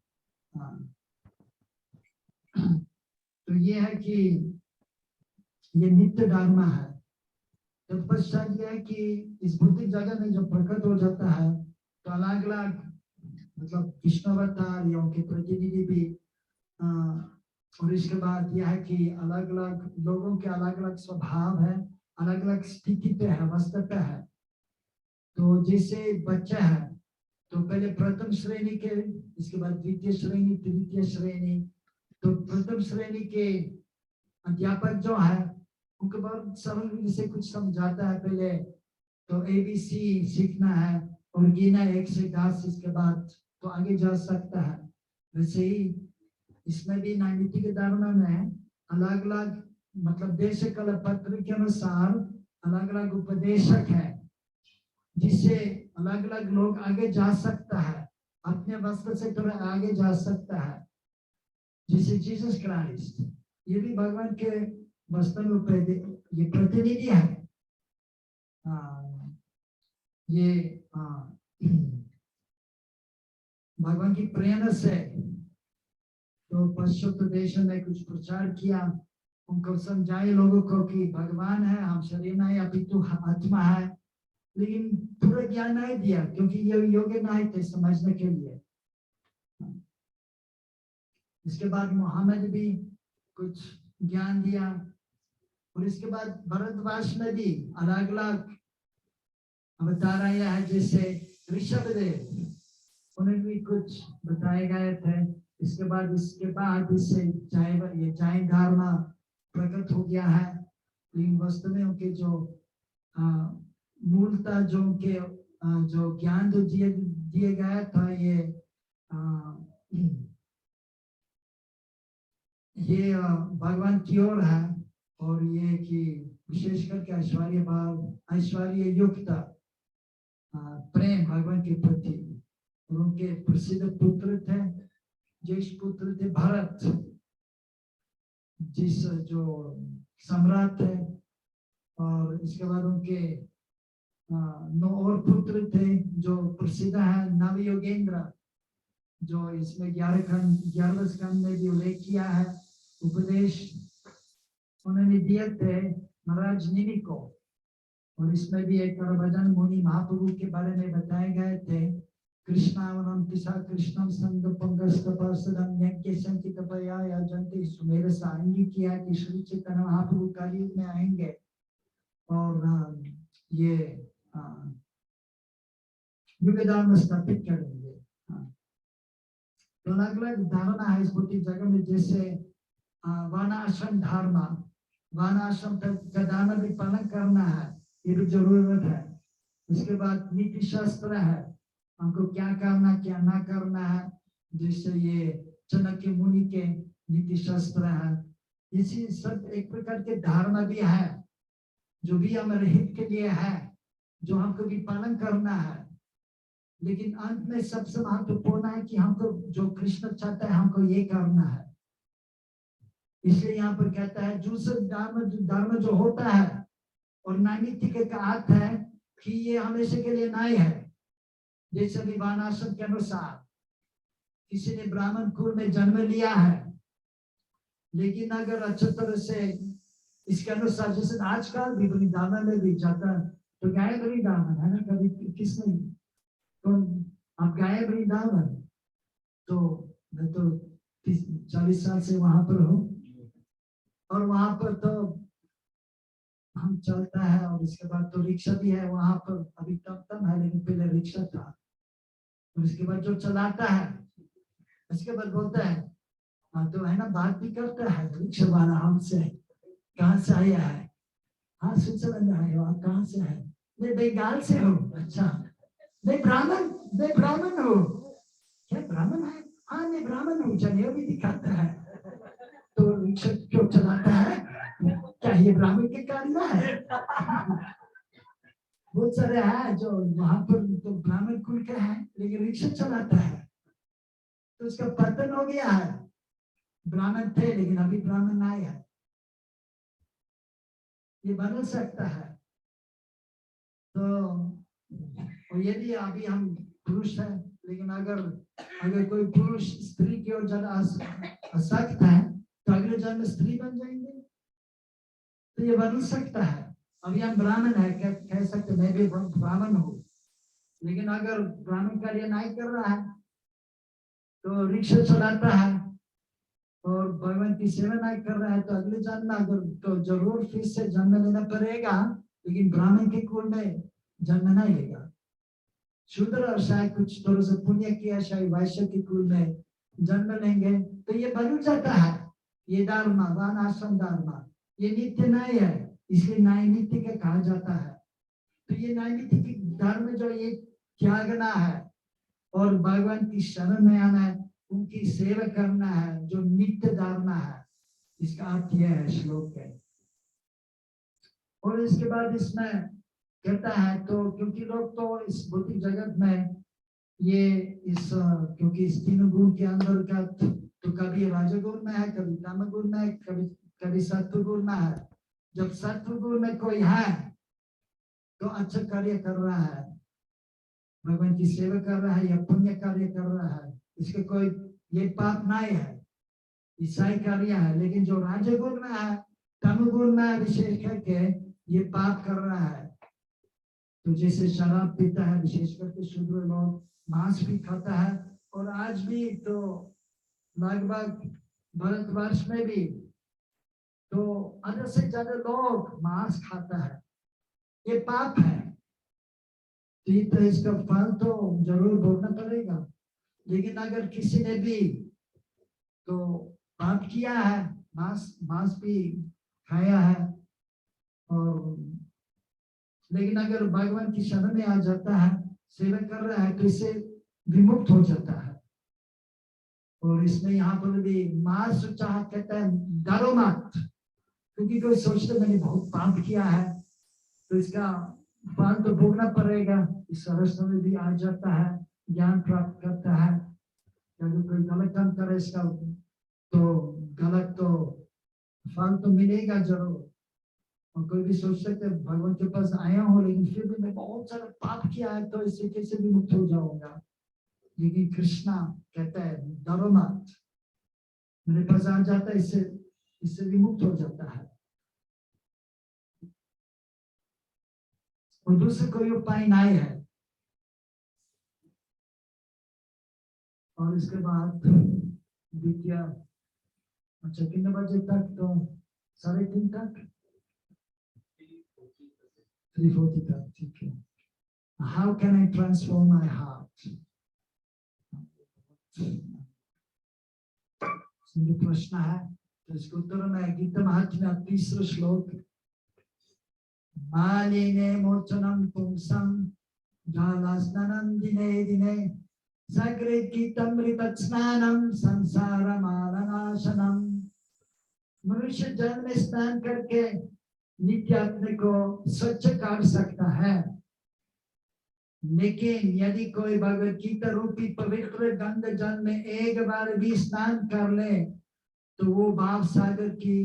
तो ये है कि ये नित्य धर्म है। तो पश्चात यह है कि इस भौतिक जगत में जब प्रकट हो जाता है तो अलग अलग मतलब कृष्णावतार या उनके प्रतिनिधि भी, और इसके बाद यह है कि अलग अलग लोगों के अलग अलग स्वभाव है, अलग अलग स्थिति पे है, वस्तुता है। तो जैसे बच्चा है तो पहले प्रथम श्रेणी के, इसके बाद द्वितीय श्रेणी, तृतीय श्रेणी। तो प्रथम श्रेणी के अध्यापक जो है उनको बहुत सरल विधि से कुछ समझाता है। पहले तो ABC सीखना है और गिना 1 से 10, इसके बाद तो आगे जा सकता है। वैसे ही इसमें भी नैमित्तिक धर्म में अलग अलग मतलब देश काल पत्र के अनुसार अलग अलग उपदेशक है, जिससे अलग अलग लोग आगे जा सकता है, अपने वस्त्र से थोड़ा आगे जा सकता है। जैसे जीसस क्राइस्ट, ये भी भगवान के वस्त्र में ये प्रतिनिधि है। ये भगवान की प्रेरणा से तो पश्चिम देश में कुछ प्रचार किया, उनको समझाए लोगों को कि भगवान है, हम शरीर नहीं अपितु आत्मा है, लेकिन पूरा ज्ञान नहीं दिया क्योंकि ये योग्य नहीं थे समझने के लिए। इसके बाद मोहम्मद भी कुछ ज्ञान दिया, और इसके बाद भरतवर्ष में भी अलग अलग अवतार आया है, जैसे ऋषभदेव, उन्हें भी कुछ बताए गए थे। इसके बाद इससे जैन धर्म प्रकट हो गया है, लेकिन वास्तव में उनके जो मूलता जो उनके जो ज्ञान जो दिए गया था, ये भगवान की ओर है, और ये कि विशेष करके ऐश्वर्य युक्त प्रेम भगवान के प्रति। और उनके प्रसिद्ध पुत्र थे, ज्येष्ठ पुत्र थे भरत, जिस जो सम्राट थे, और इसके बाद उनके 9 और पुत्र थे जो प्रसिद्ध है, नवयोगेंद्र, जो इसमें 11वें स्कंद में भी उल्लेख किया है। उपदेश उन्होंने दिए थे महाराज निमि को, और इसमें भी एक भजन मुनि महाप्रभु के बारे में बताए गए थे कृष्णावनम तिसा कृष्णम संग पंगस्त पार्षदम यज्ञ संचित पया या जनते सुमेर सारंगी किया कि श्री चैतन्य महाप्रभु कलयुग में आएंगे और ये युग धर्म स्थापित करेंगे। तो अलग अलग धारणा है इस बुद्धि जगह में, जैसे वर्णाश्रम धर्म, वर्णाश्रम का दान भी पालन करना है, ये भी जरूरत है। उसके बाद नीति शास्त्र है, हमको क्या करना क्या ना करना है, जैसे ये चाणक्य मुनि के नीति शास्त्र है। इसी सब एक प्रकार के धर्म भी है जो भी हमारे हित के लिए है, जो हमको भी पालन करना है। लेकिन अंत में सबसे महत्वपूर्ण है कि हमको जो कृष्ण चाहता है हमको ये करना है। इसलिए यहाँ पर कहता है जो सब धर्म जो होता है और नैमित्तिक का अर्थ है कि ये हमेशा के लिए नहीं है। जैसे भी वर्णाश्रम के अनुसार किसी ने ब्राह्मण कुल में जन्म लिया है, लेकिन अगर अच्छी तरह से इसके अनुसार, जैसे आजकल भी वृंदावन में भी जाता तो गए वृंदावन है ना, कभी किसने तो आप गए वृंदावन? तो मैं तो 40 साल से वहां पर हूँ और वहां पर तो हम चलता है और इसके बाद तो रिक्शा भी है वहां पर, अभी टमटम है लेकिन पहले रिक्शा था। और इसके बाद जो चलाता है इसके बाद बोलता है हाँ तो है ना, बात भी करता है रिक्शा वाला हमसे, कहाँ से आया है? हाँ स्विट्जरलैंड आए हो, आप कहाँ से है? मैं बंगाल से हूँ। अच्छा, मैं ब्राह्मण हूँ। क्या ब्राह्मण है? हाँ मैं ब्राह्मण हूँ, जनेऊ भी दिखाता है। तो रिक्शा क्यों चलाता है? क्या ये ब्राह्मण के कार्य है? बहुत सारे हैं जो वहां पर तो ब्राह्मण कुल के हैं लेकिन रिक्शा चलाता है, तो उसका पतन हो गया है। ब्राह्मण थे लेकिन अभी ब्राह्मण नहीं है, ये बदल सकता है। तो यदि अभी हम पुरुष है, लेकिन अगर कोई पुरुष स्त्री की ओर ज्यादा आसक्त है तो अगले जन्म में स्त्री बन जाएंगे, तो ये बदल सकता है। अभी हम ब्राह्मण है, कह सकते मैं भी ब्राह्मण हूँ, लेकिन अगर ब्राह्मण कार्य नहीं कर रहा है तो रिक्शा चलाता है और भगवान की सेवा नहीं कर रहा है, तो अगले जन्म में अगर तो जरूर फिर से जन्म लेना पड़ेगा, लेकिन ब्राह्मण के कुल में जन्म नहीं लेगा। शूद्र और शायद कुछ थोड़ा सा पुण्य किया, शायद वैश्य के कुल में जन्म लेंगे, तो ये बदल जाता है। ये धर्म वर्णाश्रम धर्म ये नित्य नहीं है, इसलिए नैमित्तिक कहा जाता है। तो ये नैमित्तिक धर्म जो ये त्यागना है और भगवान की शरण में आना है, उनकी सेवा करना है, जो नित्य धर्म है, इसका अर्थ यह है श्लोक है। और इसके बाद इसमें कहता है तो क्योंकि लोग तो इस भौतिक जगत में ये क्योंकि इस तीनों गुण के अंदर का तो कभी राजगुण में है, कभी तामगुण में है, कभी सत्व गुण में है। जब सत्व गुण में कोई है तो अच्छा कार्य कर रहा है, भगवान की सेवा कर रहा है या पुण्य कार्य कर रहा है, इसके कोई ये पाप नहीं है, ईसाई कार्य है। लेकिन जो राजगुण में है, तमगुण में विशेष करके ये पाप कर रहा है। तो जैसे शराब पीता है, विशेष करके शूद्र लोग मांस भी खाता है, और आज भी तो लगभग भारतवर्ष में भी तो आधे से ज्यादा लोग मांस खाता है, ये पाप है। तो इसका फल तो जरूर भोगना पड़ेगा। लेकिन अगर किसी ने भी तो पाप किया है, मांस भी खाया है, और लेकिन अगर भगवान की शरण में आ जाता है, सेवा कर रहा है, तो इससे विमुक्त हो जाता है। और इसमें यहाँ पर भी मांस चाह कहता है डरो मत, क्योंकि कोई सोचते मैंने बहुत पाप किया है तो इसका फल तो भोगना पड़ेगा। इस अवस्था में भी आ जाता है, ज्ञान प्राप्त करता है। अगर कोई गलत काम करे इसका तो गलत तो फल तो मिलेगा जरूर। और कोई भी सोच सकते भगवान के पास आया हो लेकिन फिर भी मैं बहुत सारा पाप किया है तो इससे कैसे भी मुक्त हो जाऊंगा। लेकिन कृष्णा कहता है डरो मत, मेरे पास आ जाता है, इससे भी मुक्त हो जाता है। और दूसरे कोई उपाय नहीं है। और इसके बाद द्वितीय, अच्छा कितने बजे तक? तो 3:30 तक, 3:40 तक, ठीक है। How can I transform my heart? ये प्रश्न है, तो इसको उत्तर में गीता महात्म्य 3 श्लोक, मालिने मोचनम पुंसम जालास्नानं दिने दिने सकृत गीतमृत स्नानम संसार मालनाशनम। मनुष्य जल में स्नान करके नित्य आत्मा को स्वच्छ कर सकता है, लेकिन यदि कोई भगवत गीता रूपी पवित्र गंगा जल में एक बार भी स्नान कर ले तो वो भाव सागर की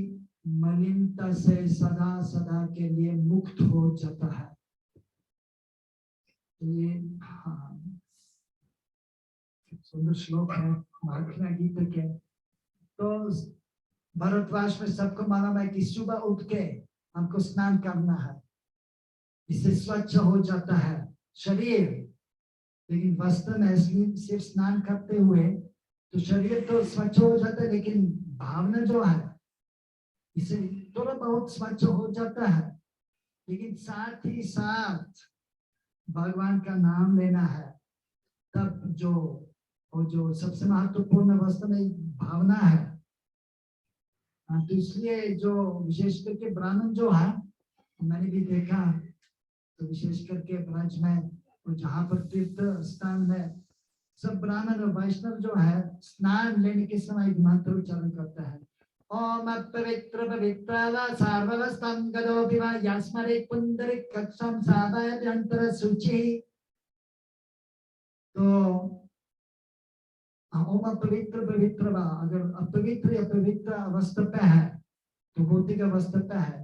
मलिनता से सदा सदा के लिए मुक्त हो जाता है। ये सुंदर श्लोक है महात्मा गीता के। तो भारतवर्ष में सबको मालूम है कि सुबह उठ के हमको स्नान करना है, इससे स्वच्छ हो जाता है शरीर। लेकिन वास्तव में सिर्फ स्नान करते हुए तो शरीर तो स्वच्छ हो जाता है, लेकिन भावना जो है इसे थोड़ा बहुत स्वच्छ हो जाता है। लेकिन साथ ही साथ भगवान का नाम लेना है, तब जो सबसे महत्वपूर्ण वास्तव में भावना है। तो इसलिए जो विशेष करके ब्राह्मण जो है, मैंने भी देखा, तो विशेष करके ब्रज में और जहाँ पर तीर्थ स्थान में सब ब्राह्मण और वैष्णव जो है स्नान लेने के समय मंत्र उच्चारण करता है, ओम पवित्र पवित्र व सार्ववस्थं गदोपि वा यस्मरेत् पुंडरीक कक्षं साधयति अंतर शुचि। तो ओम पवित्र पवित्र वा, अगर अपवित्र या पवित्र अवस्था पे है तो भौतिक अवस्था पे है,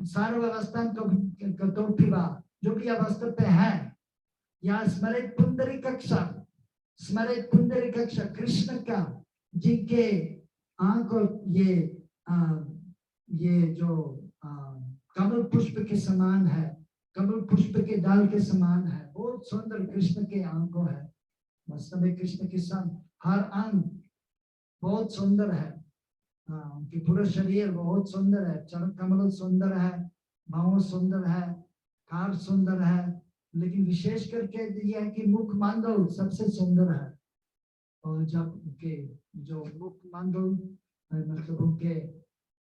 सार्ववस्थं गदोपि वा, जो भी अवस्था पे है, या स्मरेत् पुंडरीक कक्षा, स्मरेत् पुंडरीक कक्षा, कृष्ण का जिनके आंखों ये जो कमल पुष्प के समान है, कमल पुष्प के डाल के समान है, बहुत सुंदर कृष्ण के आंखों है। वास्तव में कृष्ण के साथ हर अंग बहुत सुंदर है, उनके पूरा शरीर बहुत सुंदर है, चरण कमल सुंदर है, भाव सुंदर है, कार सुंदर है, लेकिन विशेष करके यह है कि मुख मंडल सबसे सुंदर है। और जब उनके जो मुख मंडल मतलब उनके,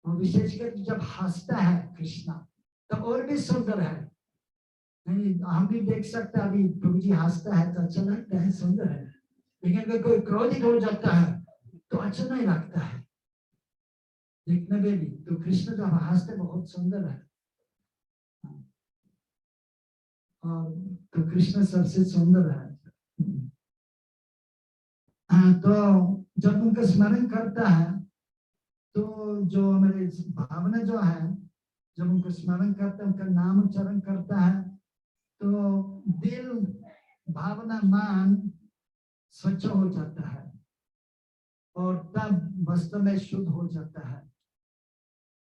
और विशेषकर जब हंसता है कृष्णा तब और भी सुंदर है। नहीं, हम भी देख सकते हैं, अभी प्रभु जी हंसता है तो अच्छा लगता है, सुंदर है, लेकिन अगर कोई क्रोधित हो जाता है तो अच्छा नहीं लगता है देखने में भी। तो कृष्ण जब हंसते बहुत सुंदर है, और तो कृष्ण सबसे सुंदर है। तो जब उनका स्मरण करता है तो जो हमारे भावना जो है, जब उनको स्मरण करता है, उनका नाम उच्चारण करता है, तो दिल, भावना, मन स्वच्छ हो जाता है और तब वास्तव में शुद्ध हो जाता है।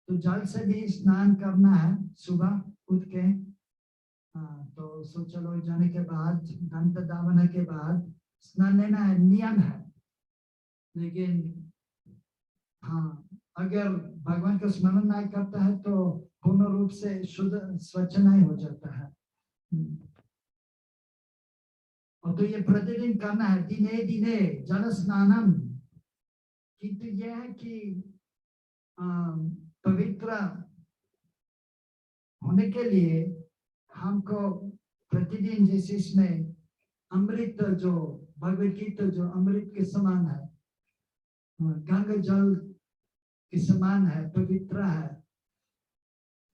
तो जल से भी स्नान करना है सुबह उठ के। तो शौचालय जाने के बाद, दंत दावना के बाद स्नान लेना है, नियम है। लेकिन अगर भगवान का स्मरण नहीं करता है तो पूर्ण रूप से शुद्ध स्वच्छ नहीं हो जाता है। और तो ये प्रतिदिन करना है, दिने दिने जल स्नानम। किंतु यह है कि पवित्र होने के लिए हमको प्रतिदिन, जैसे इसमें अमृत, जो भगवत गीता जो अमृत के समान है, गंगा जल के समान है, पवित्र है,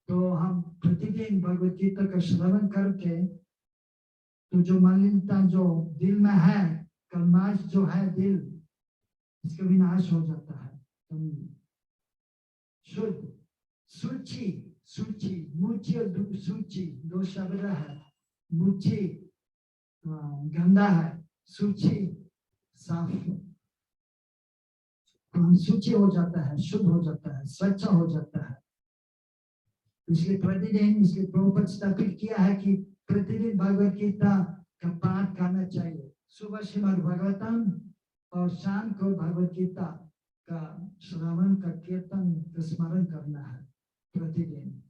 तो हम प्रतिदिन भगवत गीता का श्रवण करके तो जो मलिनता जो दिल में है, कलमाश जो है दिल, इसका विनाश हो जाता है। शुद्ध, सूची, सूची, मुची और सूची दो शब्द है। मुची गंदा है, सूची साफ, सूची हो जाता है, शुद्ध हो जाता है, स्वच्छ हो जाता है। इसलिए प्रतिदिन, इसलिए प्रभुपाद स्थापित किया है कि प्रतिदिन भगवत गीता का पाठ करना चाहिए, सुबह श्रीमद् भागवतम और शाम को भगवत गीता का श्रवण का कीर्तन का स्मरण करना है प्रतिदिन।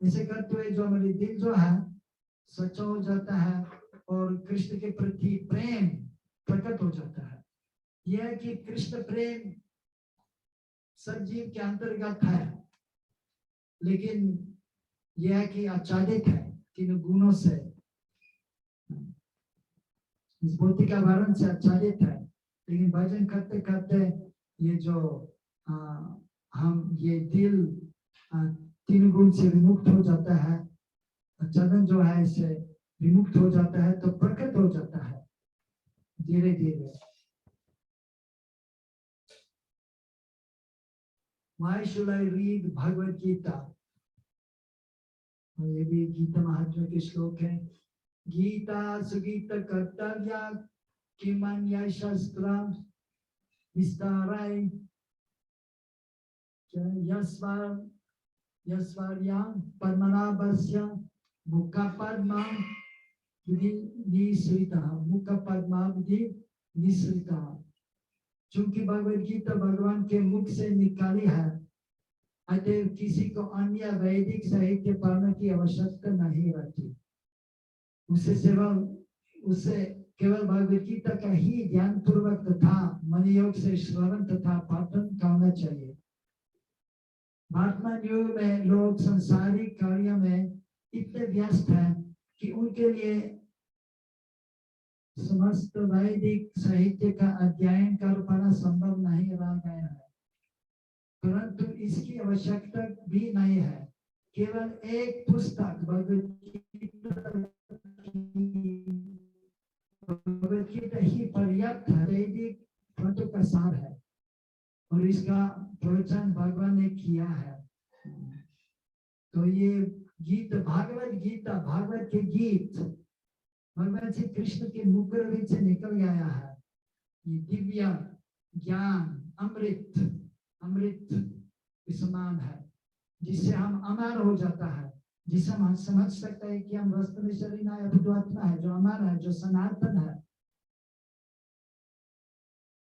इसे करते हुए जो हमारी दिल जो है सच्चा हो जाता है और कृष्ण के प्रति प्रेम प्रकट हो जाता है। यह कि कृष्ण प्रेम सब जीव के अंतर्गत है, लेकिन यह कि आच्छादित है किन गुणों से, इस भौतिक आवरण से आच्छादित है। लेकिन भजन करते करते ये जो हम ये दिल तीन गुण से विमुक्त हो जाता है, आच्छादन जो है इससे विमुक्त हो जाता है, तो प्रकट हो जाता है धीरे धीरे। Why should I read Bhagavad Gita? ये भी गीता महात्म्य के श्लोक है। गीता सुगीत कर्तव्य किमन्य शस्त्र विस्ताराय यस्वर्यां पद्मनाभस्य मुखपद्मं निःसृतः मुखपद्माब्धि निःसृतः। चूंकि भगवद गीता भगवान के मुख से निकाली है, अतः किसी को अन्य वैदिक साहित्य पढ़ने की आवश्यकता नहीं रहती। उसे केवल भगवद गीता का ही ज्ञान पूर्वक तथा मन योग से श्रवण तथा पाठन करना चाहिए। वर्तमान युग में लोग संसारिक कार्य में इतने व्यस्त हैं कि उनके लिए समस्त वैदिक साहित्य का अध्ययन कर पाना संभव नहीं रह गया है, परंतु इसकी आवश्यकता भी नहीं है। केवल एक पुस्तक भगवद गीता ही पर्याप्त है, वैदिक ग्रंथों का सार है और इसका प्रवचन भगवान ने किया है। तो ये गीत भागवत गीता, भागवत के गीत भगवान श्री कृष्ण के मुख से निकल गया है। ये दिव्य ज्ञान अमृत समान है, जिससे हम अमर हो जाता है, जिससे हम समझ सकते हैं कि हम वास्तव में शरीर आत्मा है, जो अमर है, जो सनातन है।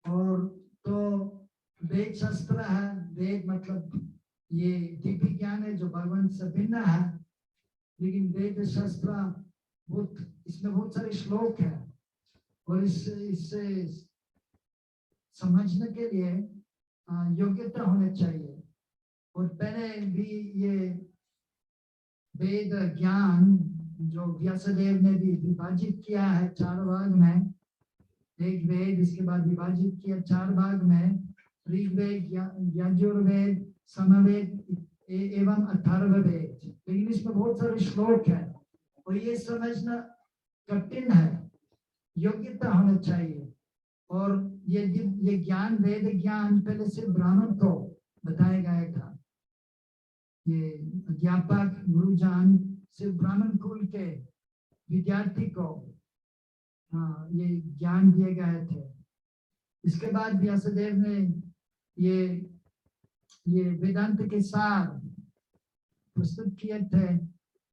और तो वेद शास्त्र है, वेद मतलब ये दिव्य ज्ञान है जो भगवान से भिन्न है। लेकिन वेद शास्त्र इसमें बहुत सारे श्लोक है और इससे समझने के लिए योग्यता होनी चाहिए। और पहले भी ये वेद ज्ञान जो व्यासदेव ने भी विभाजित किया है 4 भाग में। एक वेद, इसके बाद विभाजित किया 4 भाग में, ऋग्वेद, यजुर्वेद, समवेद एवं अथर्ववेद। लेकिन इसमें बहुत सारे श्लोक है और ये समझना कठिन है, योग्यता होना चाहिए। और ये ज्ञान, वेद ज्ञान पहले से ब्राह्मण को बताया गया था। ये अध्यापक गुरुजन सिर्फ ब्राह्मण कुल के विद्यार्थी को ये ज्ञान दिए गए थे। इसके बाद व्यासदेव ने ये वेदांत के सार प्रस्तुत किए थे।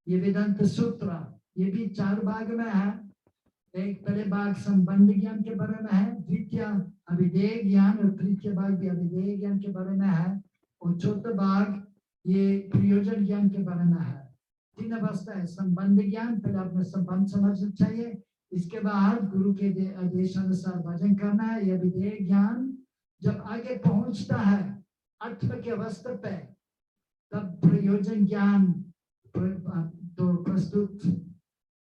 ये वेदांत सूत्र ये भी 4 भाग में है। एक पहले भाग संबंध ज्ञान के बारे में है, द्वितीय अभिधेय ज्ञान और तृतीय भाग भी अभिधेय ज्ञान के बारे में है, और चौथा भाग ये प्रयोजन ज्ञान के बारे में है। 3 अवस्था है। संबंध ज्ञान, पहले आपने संबंध समझना चाहिए, इसके बाद गुरु के आदेश अनुसार भजन करना है। यह अभिधेय ज्ञान जब आगे पहुंचता है अर्थ की अवस्था पे, तब प्रयोजन ज्ञान तो प्रस्तुत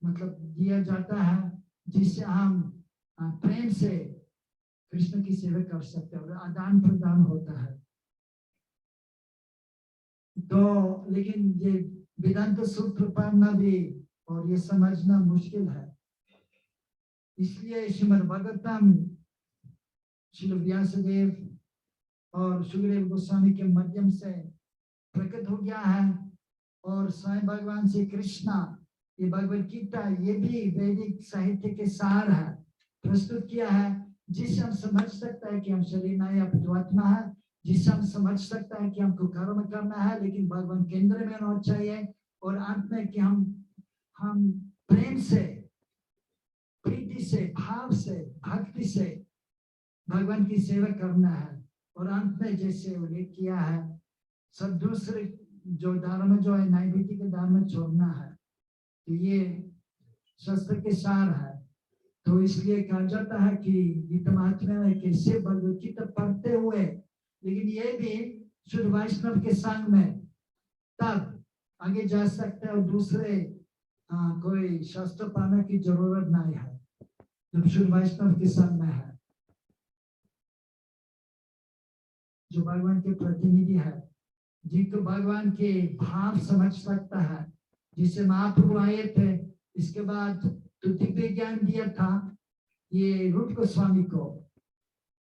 मतलब दिया जाता है, जिससे हम प्रेम से कृष्ण की सेवा कर सकते हैं और आदान प्रदान होता है। तो लेकिन ये वेदांत सूत्र पढ़ना भी और ये समझना मुश्किल है। इसलिए श्रीमद् भागवतम श्री व्यासदेव और सुखदेव गोस्वामी के माध्यम से प्रकट हो गया है। और स्वयं भगवान श्री कृष्ण ये भगवद गीता ये भी वैदिक साहित्य के सार है, प्रस्तुत किया है, जिससे हम समझ सकते हैं कि हम शरीर नहीं आत्मा है, जिससे हम समझ सकते हैं कि हमको कर्म करना है लेकिन भगवान केंद्र में होना चाहिए, और अंत में कि हम प्रेम से, प्रीति से, भाव से, भक्ति से भगवान की सेवा करना है। और अंत में जैसे उल्लेख किया है, सब दूसरे जो धर्म जो है नैतिक धर्म छोड़ना है। तो ये शास्त्र के सार है। तो इसलिए कहा जाता है कि गीता महात्म्य में कैसे भगवत गीता पढ़ते हुए, लेकिन ये भी शुद्ध वैष्णव के संग में तब आगे जा सकते हैं और दूसरे कोई शास्त्र पाने की जरूरत नहीं है जब शुद्ध वैष्णव के संग में है, जो भगवान के प्रतिनिधि है, जिनको भगवान के भाव समझ सकता है। जिसे महाप्रभु आए थे, इसके बाद तो दिव्य ज्ञान दिया था ये रूप गोस्वामी को,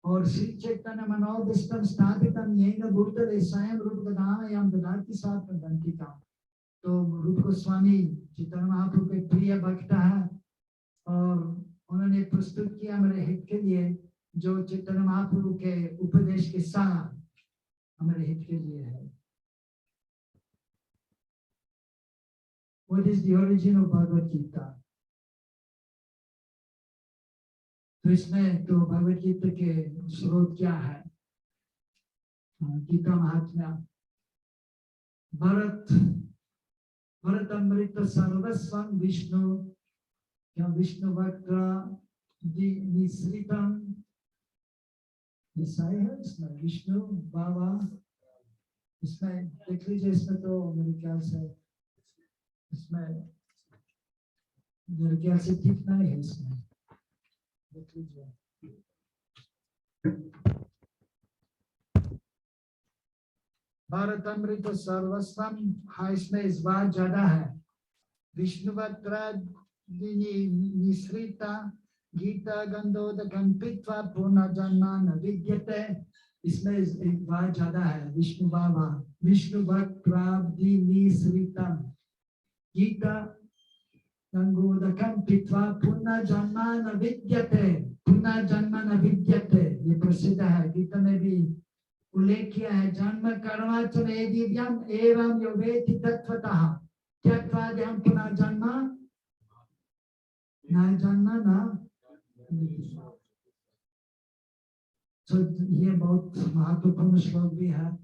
और श्री चैतन्य मनोभीष्टम स्थापितम येन भूतले स्वयं रूप गदामयं ददाति सात्वदन्तिका। तो रूप गोस्वामी चैतन्य महाप्रभु के प्रिय भक्त है और उन्होंने प्रस्तुत किया मेरे हित के लिए, जो चैतन्य महाप्रभु के उपदेश के साथ हमारे हित के लिए है। What is the origin of Bhagavad Gita? तो इसमें तो भगवत गीता के स्रोत क्या है? गीता महात्म्य, भरत अमृत सर्वस्वं विष्णु, क्या विष्णु वक्र निश्रितम, ईसाई है इसमें विष्णु बाबा, इसमें देख लीजिए। इसमें तो मेरे ख्याल से इसमें मेरे ख्याल से ठीक नहीं है, इसमें देख लीजिए। भारत अमृत सर्वस्वम, हाँ इसमें इस बार ज्यादा है। विष्णुवक्त्र निश्रिता गीता गंधोदकं पीत्वा पुनर्जन्म न विद्यते, इसमें एक बार ज्यादा है। विष्णु बाबा विष्णुवक्त्राब्धि निश्रितम गीता गंधोदकं पीत्वा पुनर्जन्म न विद्यते, पुनर्जन्म न विद्यते, ये प्रसिद्ध है। गीता में भी उल्लेख किया है, जन्म कर्म च मे दिव्यम एवं यो वेति तत्वतः त्यक्त्वा देहं पुनर्जन्म न जन्म न। तो ये बहुत महत्वपूर्ण श्लोक भी है।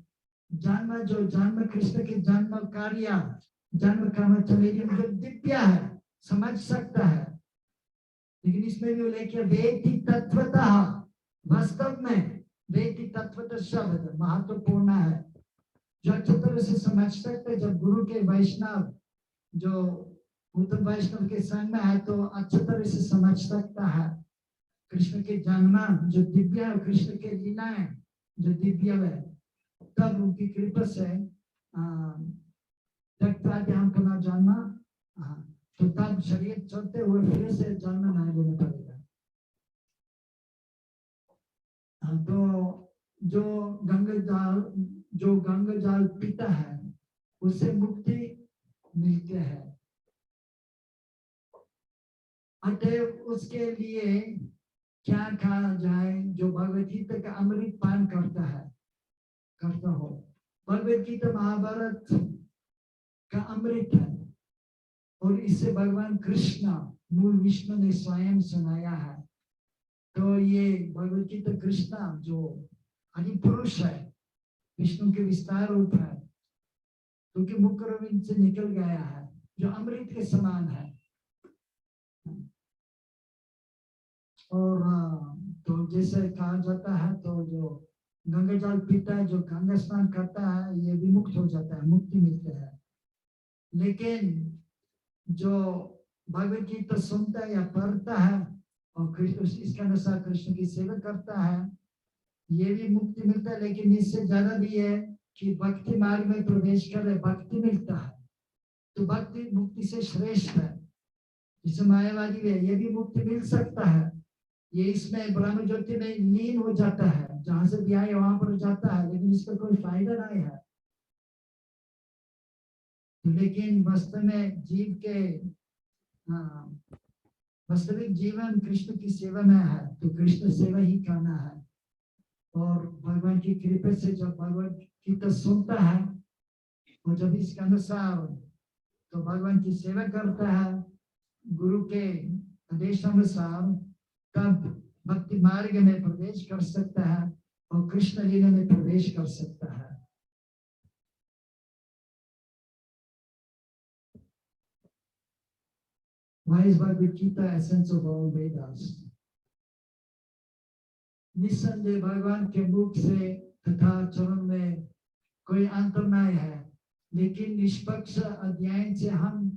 जन्म जो जन्म कृष्ण के जन्म कार्य जन्म कर्म चलेरियम जो दिव्य है, समझ सकता है, लेकिन इसमें भी उल्लेख किया वेति तत्वतः, वास्तव में वेति तत्वतः शब्द महत्वपूर्ण है, जो अच्छी तरह से समझ सकते। जब गुरु के वैष्णव जो उत्तम वैष्णव के संग में है तो अच्छी तरह से समझ सकता है कृष्ण के जन्म जो दिव्य है, कृष्ण के लीलाएं जो दिव्य है। तब उनकी कृपा से हम पुनः जन्म, तो तब शरीर चलते हुए फिर से जन्म नहीं लेना पड़ेगा। तो जो गंगा जल पीता है उससे मुक्ति मिलते हैं। अतः उसके लिए क्या कहा जाए, जो भगवत गीता का अमृत पान करता हो। भगवत गीता महाभारत का अमृत है और इससे भगवान कृष्ण मूल विष्णु ने स्वयं सुनाया है। तो ये भगवत गीता कृष्ण जो आदि पुरुष है, विष्णु के विस्तार रूप है, क्योंकि मुख रविंद से निकल गया है, जो अमृत के समान है। और तो जैसे कहा जाता है, तो जो गंगा जल पीता है, जो गंगा स्नान करता है, ये भी मुक्त हो जाता है, मुक्ति मिलता है। लेकिन जो भगवत गीता सुनता है या पढ़ता है और कृष्ण इसके अनुसार कृष्ण की सेवा करता है, ये भी मुक्ति मिलता है। लेकिन इससे ज्यादा भी है कि भक्ति मार्ग में प्रवेश कर भक्ति मिलता है, तो भक्ति मुक्ति से श्रेष्ठ है। जिसे मायावादी है, ये भी मुक्ति मिल सकता है। ये इसमें ब्रह्म ज्योति में लीन हो जाता है, जहां से भी आए वहां पर जाता है, लेकिन इसका कोई फायदा नहीं है। लेकिन वास्तव में जीव के वास्तविक जीवन कृष्ण की सेवा में है, तो कृष्ण सेवा ही करना है। और भगवान की कृपा से जब भगवान गीता सुनता है और जब इसके अनुसार तो भगवान की सेवा करता है, गुरु के आदेशानुसार तब भक्ति मार्ग में प्रवेश कर सकता है और कृष्ण लीला में प्रवेश कर सकता है। Why is Bhagavad Gita essence of all Vedas? निस्संदेह भगवान के मुख से तथा चरण में कोई अंतर नहीं है, लेकिन निष्पक्ष अध्ययन से हम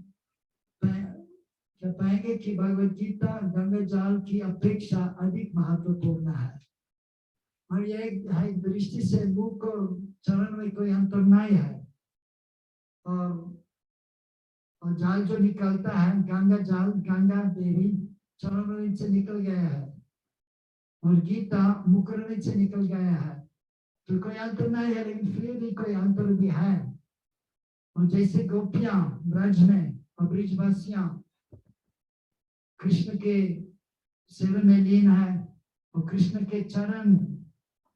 क्या पाएंगे कि भगवद गीता गंगा जल की अपेक्षा अधिक महत्वपूर्ण है। और यह एक दृष्टि से मुख और चरण में कोई अंतर नहीं है। और जल जो निकलता है गंगा जल, गंगा देवी चरण से निकल गया है और गीता मुखरण से निकल गया है, तो कोई अंतर नहीं है, लेकिन फिर भी कोई अंतर भी है। और जैसे गोपियां ब्रज में और ब्रिजवासियां कृष्ण के सेवा में लीन है और कृष्ण के चरण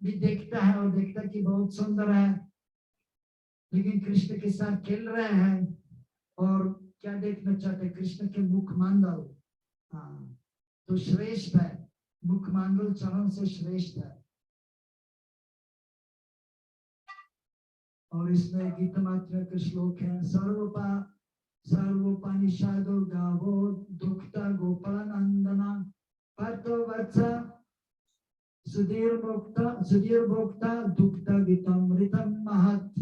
भी देखता है और देखता कि बहुत सुंदर है, लेकिन कृष्ण के साथ खेल रहे हैं और क्या देखना चाहते, कृष्ण के मुखमंडल। तो श्रेष्ठ है, मुखमंडल चरण से श्रेष्ठ है। और इसमें गीता मात्र का श्लोक है, सर्वोपनिषदो गावो दुक्ता गोपालनंदना पार्थो वत्सा सुधीर्भोक्ता दुक्ता गीतामृतम महत्।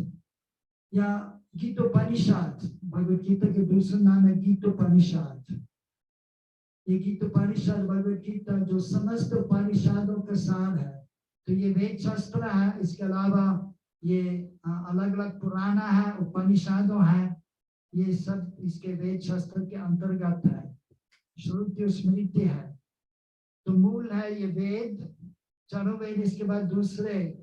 या गीतोपनिषद, भगवद गीता के दूसरा नाम है गीतोपनिषद। ये गीतोपनिषद भगवद गीता जो समस्त उपनिषदों का सार है। तो ये वेद शास्त्र है, इसके अलावा ये अलग अलग पुराना है, उपनिषदों है, ये सब इसके वेद शास्त्र के अंतर्गत है। श्रुति और स्मृति है, तो मूल है ये वेद, चारों वेद। इसके बाद दूसरे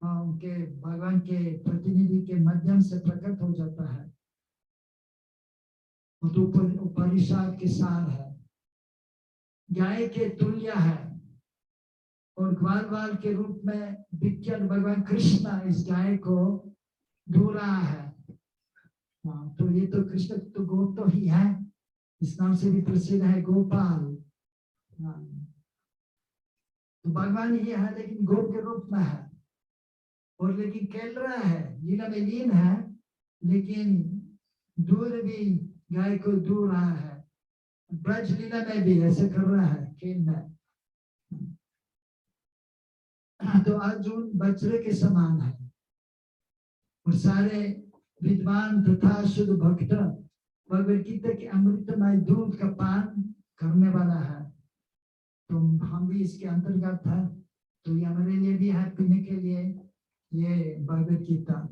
उनके भगवान के प्रतिनिधि के माध्यम से प्रकट हो जाता है, तो उपनिषद के सार है। गाय के तुल्य है और ग्वाल के रूप में विख्यात भगवान कृष्ण इस गाय को धो रहा है। तो ये तो कृष्ण तो गो तो ही है, इस नाम से भी प्रसिद्ध है गोपाल। तो भगवान ही है, लेकिन गो के रूप में है और लेकिन खेल रहा है, लीला में लीन है, लेकिन दूर भी गाय को धो रहा है। ब्रज लीला में भी ऐसे कर रहा है, खेल में। तो अर्जुन बछड़े के समान है और सारे विद्वान तथा शुद्ध भक्त भगवद गीता के अमृतमय दूध का पान करने वाला है। तो हम भी इसके अंतर्गत है, तो ये हमारे लिए भी है पीने के लिए ये भगवद गीता।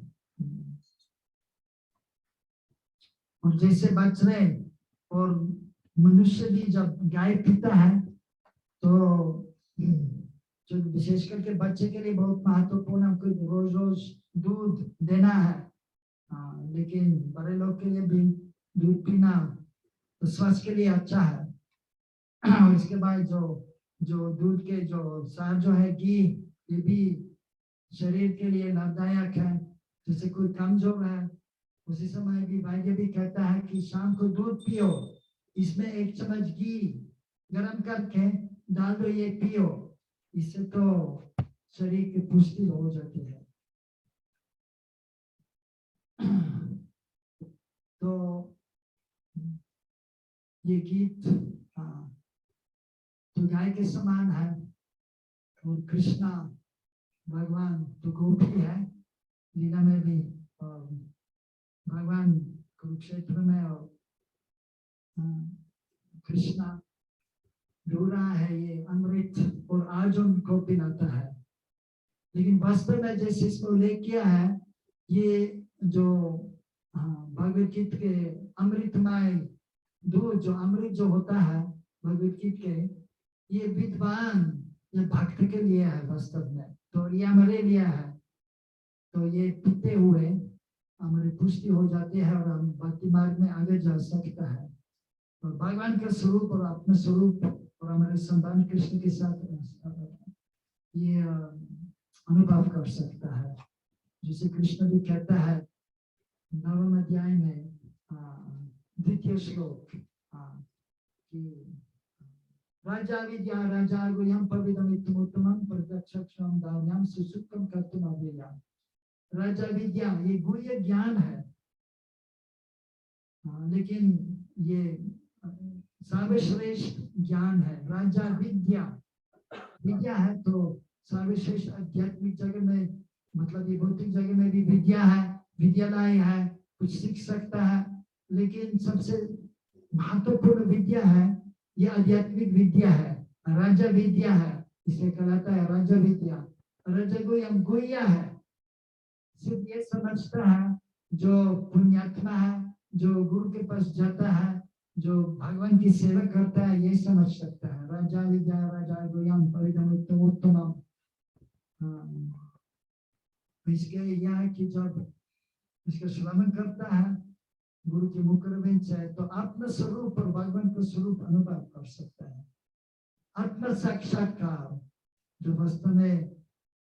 और जैसे बछड़े और मनुष्य भी जब गाय पीता है, तो जो विशेष करके बच्चे के लिए बहुत महत्वपूर्ण है, हमको रोज रोज दूध देना है। लेकिन बड़े लोग के लिए भी दूध पीना तो स्वास्थ्य के लिए अच्छा है। और इसके बाद जो दूध के जो सार जो है घी, ये भी शरीर के लिए लाभदायक है। जैसे कोई कमजोर है, उसी समय भी वैद्य भी कहता है कि शाम को दूध पियो, इसमें 1 चम्मच घी गरम करके डाल दो, ये पियो, इससे तो शरीर की पुष्टि हो जाती है। तो ये गीत तो गाय के समान है और कृष्णा भगवान तो गोपी है लीला में भी, और भगवान कुरुक्षेत्र में और कृष्णा ढो रहा है ये अमृत और अर्जुन को पिलाता है। लेकिन वास्तव में जैसे इसको उल्लेख किया है, ये जो भगवद गीता के अमृतमय दूध, जो अमृत जो होता है भगवद गीता के, ये विद्वान या भक्त के लिए है वास्तव में, तो ये हमारे लिए है। तो ये पीते हुए हमारी पुष्टि हो जाती है और हम भक्ति मार्ग में आगे जा सकता है और भगवान का स्वरूप और अपने स्वरूप और हमारे संबंध कृष्ण के साथ ये अनुभव कर सकता है। जिसे कृष्ण भी कहता है 9वें अध्याय में 2य श्लोक, कि राजा विद्या राजा गुह्यम पवित्रमित्तम उत्तमम प्रत्यक्षम दाव्यम सुसुप्तम कर्तुम अव्ययम। राजा विद्या ये गुह्य ज्ञान है, लेकिन ये सर्वश्रेष्ठ ज्ञान है। राजा विद्या विद्या है तो सर्वश्रेष्ठ आध्यात्मिक जगत में, मतलब ये भौतिक जगत में भी विद्या है, विद्यालय है, कुछ सीख सकता है, लेकिन सबसे महत्वपूर्ण विद्या है ये आध्यात्मिक विद्या है, राजा विद्या है, इसे कहलाता है राजा विद्या। राजा गुह्य है, सिर्फ ये समझता है जो पुण्यात्मा है, जो गुरु के पास जाता है, जो भगवान की सेवा करता है, ये समझ सकता है। राजा विद्या राजा गुह्यम परिदमितम उत्तमम। इसके यह है कि जब इसका श्रवण करता है गुरु के मुखरविंद से, तो आत्म स्वरूप और भगवान का स्वरूप अनुभव कर सकता है। आत्म साक्षात्कार जो वास्तव में,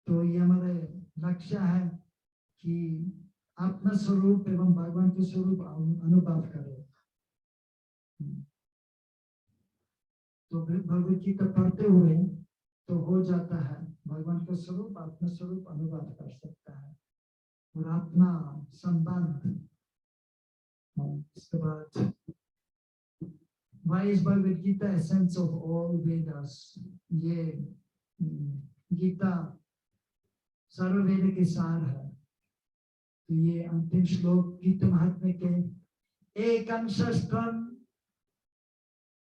तो ये हमारे लक्ष्य है कि आत्म स्वरूप एवं भगवान के स्वरूप अनुभव करें। तो भगवत गीता पढ़ते हुए तो हो जाता है, भगवान का स्वरूप आत्म स्वरूप अनुभव कर सकता है और अपना संबंध। इसके बाद why is Bhagavad Gita essence of all Vedas? ये गीता सर्व वेद के सार है। तो ये अंतिम श्लोक गीता महात्म्य के एकम शस्त्रम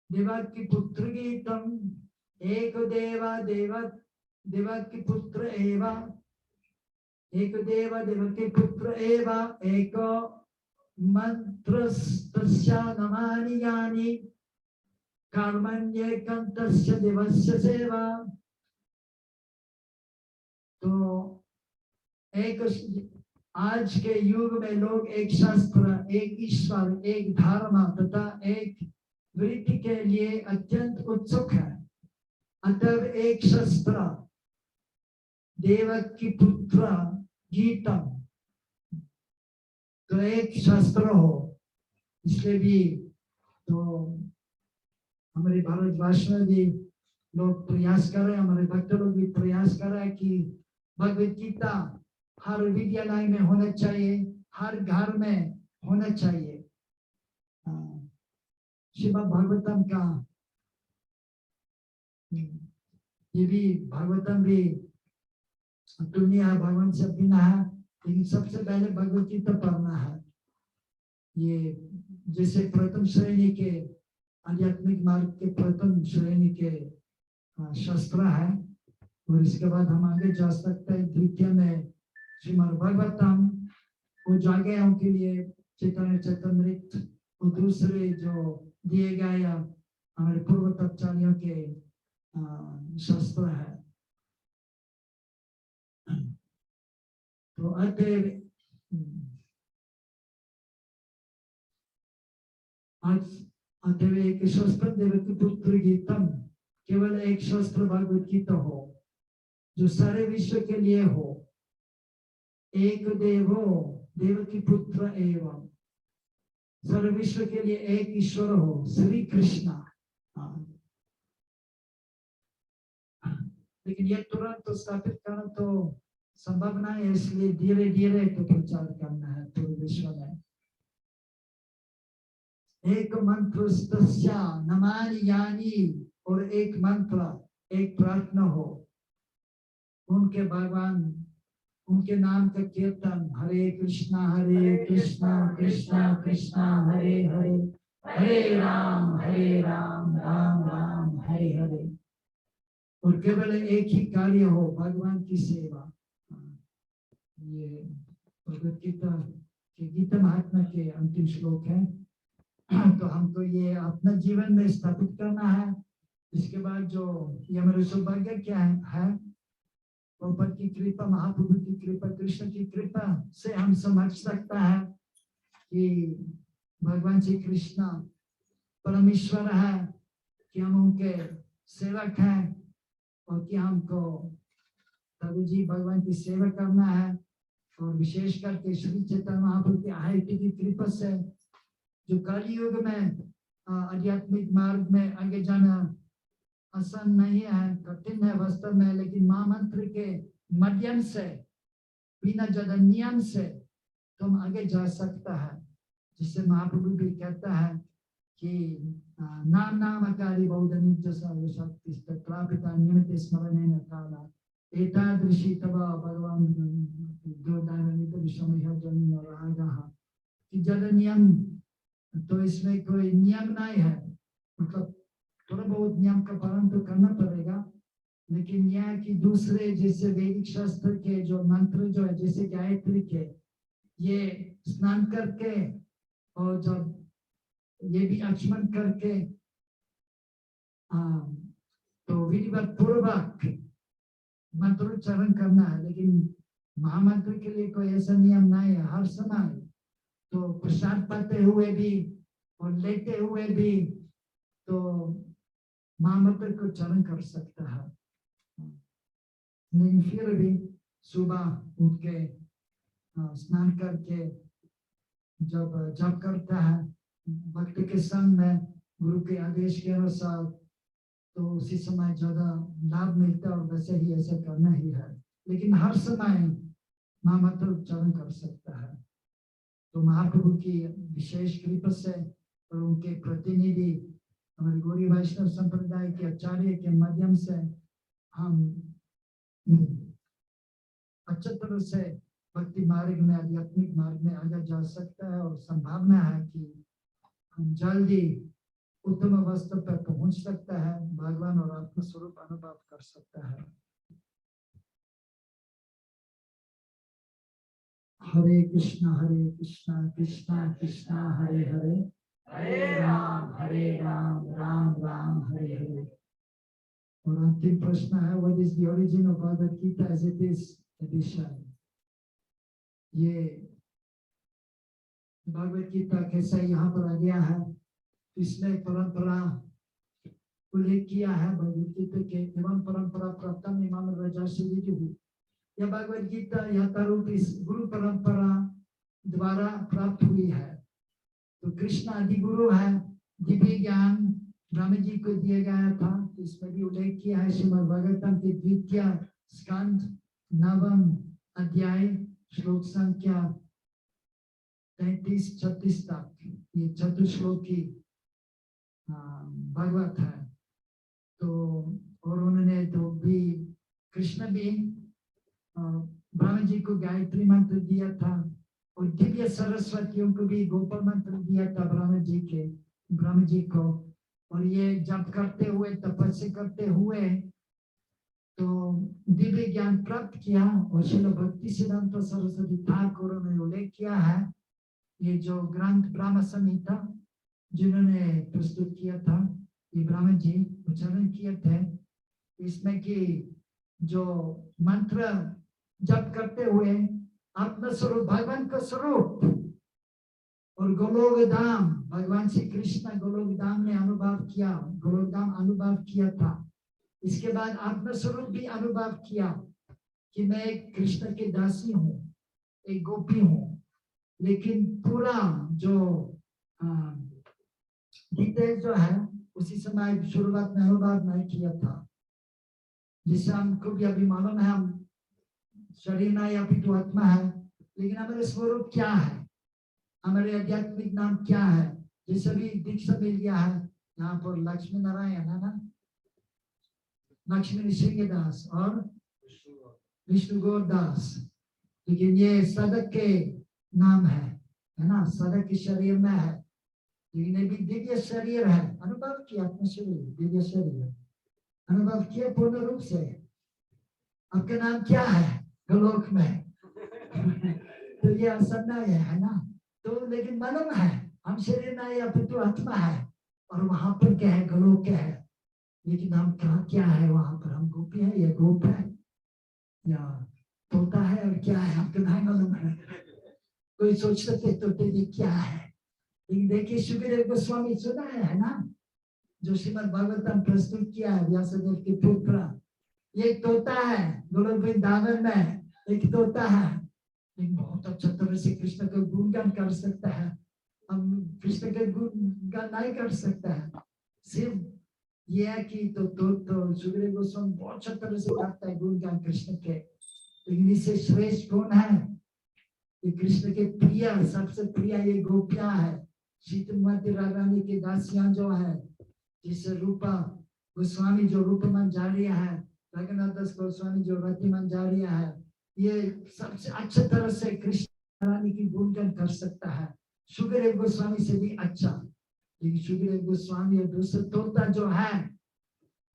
देवकी पुत्र गीतम एक देवकी पुत्र एवा एक देवकी पुत्र एवा एक मंत्रस्तस्या नमानि यानि कर्मण्येकं तस्य देवस्य सेवा। तो एक आज के युग में लोग एक शास्त्र, एक ईश्वर, एक धर्म तथा एक वृत्ति के लिए अत्यंत उत्सुक है। अतः एक शास्त्र देवकी पुत्र गीतम, तो एक शास्त्र हो, इसलिए भी तो हमारे भारतवर्ष में भी लोग प्रयास कर रहे हैं, हमारे भक्त लोग भी प्रयास कर रहे हैं कि भगवत गीता हर विद्यालय में होना चाहिए, हर घर में होना चाहिए। श्रीमद् भागवतम का ये भी भागवतम भी दुनिया भगवान से बिना है, लेकिन सबसे पहले भगवत गीता पढ़ना है। ये जैसे प्रथम श्रेणी के आध्यात्मिक मार्ग के प्रथम श्रेणी के शास्त्र है, और इसके बाद हम आगे जा सकते हैं। द्वितीय में श्रीमद् भागवतम, वो जागेयों के लिए चैतन्य चैतन्यमृत, और दूसरे जो दिए गए हमारे पूर्व तत्चार्यों के शास्त्र है। तो अतएव एक शास्त्र देवकी पुत्र गीतम, केवल एक शास्त्र भगवत गीता हो जो सारे विश्व के लिए हो। एक देवो देवकी पुत्र एवं, सारे विश्व के लिए एक ईश्वर हो, श्री कृष्ण। लेकिन ये तुरंत तो स्थापित करना तो संभव नहीं है, इसलिए धीरे धीरे तो प्रचार करना है पूरे विश्व में। एक मंत्र नमानि यानि, और एक मंत्र, एक प्रार्थना हो, उनके भगवान, उनके नाम का कीर्तन, हरे कृष्णा कृष्णा कृष्णा हरे हरे, हरे राम राम राम हरे हरे। और केवल एक ही कार्य हो, भगवान की सेवा। ये भगवत गीता के गीता महात्म्य के अंतिम श्लोक है। तो हमको ये अपना जीवन में स्थापित करना है। इसके बाद जो ये हमारे सौभाग्य क्या है, प्रभुपाद की कृपा, महाप्रभु की कृपा, कृष्ण की कृपा से हम समझ सकता है कि भगवान श्री कृष्ण परमेश्वर है, कि हम उनके सेवक हैं, और कि हमको प्रभु जी भगवान की सेवा करना है। और विशेष करके श्री चैतन्य महाप्रभु की आईटी की कृपा से जो कलयुग में आध्यात्मिक मार्ग में आगे जाना आसान नहीं है, कठिन है वास्तव में, लेकिन महामंत्र के माध्यम से, बिना ज्यादा नियम से तुम आगे जा सकता है। जिससे महाप्रभु भी कहता है कि नाम नामकारी बौद्धनि शक्ति प्रापिता निमित्त स्मरण काला एतादृशी तब भगवान कि ज्यादा नियम, तो इसमें कोई नियम नहीं है, मतलब थोड़ा बहुत नियम का पालन तो करना पड़ेगा, लेकिन यह कि दूसरे जैसे वैदिक शास्त्र के जो मंत्र जो है, जैसे गायत्री के, ये स्नान करके और जब ये भी आचमन करके तो विधिवत पूर्वक मंत्रोच्चारण करना है। लेकिन महामंत्र के लिए कोई ऐसा नियम नहीं है। हर समय तो प्रसाद पाते हुए भी और लेते हुए भी तो महामंत्र को उच्चारण कर सकता है। लेकिन फिर भी सुबह उठ के स्नान करके जब जप करता है भक्ति के संग में गुरु के आदेश के अनुसार, तो उसी समय ज्यादा लाभ मिलता है और वैसे ही ऐसा करना ही है। लेकिन हर समय महामंत्र उच्चारण कर सकता है। तो महाप्रभु की विशेष कृपा से और उनके प्रतिनिधि हमारे गौरी वैष्णव संप्रदाय के आचार्य के माध्यम से हम अच्छी तरह से भक्ति मार्ग में, आध्यात्मिक मार्ग में आगे जा सकता है और संभावना है कि हम जल्दी उत्तम अवस्था पर पहुंच सकता है, भगवान और आत्म स्वरूप अनुभव कर सकता है। हरे कृष्णा कृष्णा कृष्णा हरे हरे, हरे राम राम राम हरे हरे। और अंतिम प्रश्न है, what is the origin of Bhagavad Gita as it is edition? ये भगवद गीता कैसे यहाँ पर आ गया है, इसमें परंपरा उल्लेख किया है भगवद गीता के एवं परंपरा प्रथम इमाम राजा से हुई। यह भगवद गीता यथारूप इस गुरु परंपरा द्वारा प्राप्त हुई है। तो कृष्ण आदि गुरु है, दिव्य ज्ञान ब्रह्म जी को दिया गया था। इसमें भी उल्लेख किया है श्रीमद् भागवतम के द्वितीय स्कंध 9वां अध्याय श्लोक संख्या 33-36 तक, ये चतुश्लोकी भागवत है। तो और उन्होंने तो भी कृष्ण भी ब्रह्म जी को गायत्री मंत्र दिया था और दिव्य सरस्वतियों को भी गोपाल मंत्र दिया था ब्रह्म जी को। और ये जब करते हुए, तपस्या करते हुए तो दिव्य ज्ञान प्राप्त किया। और श्रील भक्ति सिद्धांत सरस्वती ठाकुर ने उल्लेख किया है, ये जो ग्रंथ ब्रह्म संहिता जिन्होंने प्रस्तुत किया था, ये ब्रह्म जी उच्चारण किए थे। इसमें कि जो मंत्र जप करते हुए आत्म स्वरूप भगवान का स्वरूप और गोलोक धाम, भगवान श्री कृष्ण गोलोक धाम ने अनुभव किया, गोलोक धाम अनुभव किया था। इसके बाद आत्म स्वरूप भी अनुभव किया कि मैं एक कृष्ण के दासी हूँ, एक गोपी हूँ। लेकिन पूरा जो डिटेल जो है उसी समय शुरुआत में अनुभव नहीं किया था। जिससे हमको भी अभी मालूम है हम शरीर ना या फिर आत्मा है, लेकिन हमारे स्वरूप क्या है, हमारे आध्यात्मिक नाम क्या है। जैसे भी दीक्षा मिल गया है यहाँ पर लक्ष्मी नारायण है ना, लक्ष्मी सिंहदास और विष्णु गौर दास, लेकिन ये साधक के नाम है ना, साधक के शरीर में है। लेकिन ये भी दिव्य शरीर है, अनुभव किया आत्म शरीर, दिव्य शरीर अनुभव किया पूर्ण रूप से। आपका नाम क्या है गोलोक में? तो ये असंभव है ना। तो लेकिन मालूम है हम शरीर ना या फिर तो आत्मा है, और वहां पर क्या है, गोलोक क्या है। लेकिन हम क्या है वहां पर, हम गोपी है या गोप है या तोता है और क्या है हमको नहीं मालूम है। कोई सोच सकते तोते ये क्या है। लेकिन देखिए सुखदेव गोस्वामी सुना है ना, जो श्रीमद् भागवतम प्रस्तुत किया है व्यासदेव के पुत्र, ये तोता है गोलोक वृंदावन में, एक तोता है, लेकिन बहुत अच्छा तरह से कृष्ण का गुणगान कर सकता है। हम कृष्ण के गुण गान नहीं कर सकता है। सिर्फ ये है कि तो सुखदेव गोस्वामी बहुत अच्छी तरह से करता है गुणगान कृष्ण के, लेकिन इससे श्रेष्ठ कौन है? ये कृष्ण के प्रिय, सबसे प्रिय ये गोपियां है, सीतामती रानी की दासियां जो है, जिससे रूपा गोस्वामी जो रूप मंजारिया है, रघुनाथ दास गोस्वामी जो रति मंजारिया है, ये सबसे अच्छे तरह से कृष्ण रानी की गुणगान कर सकता है, सुखदेव गोस्वामी से भी अच्छा। लेकिन सुखदेव गोस्वामी और दूसरे तोता जो है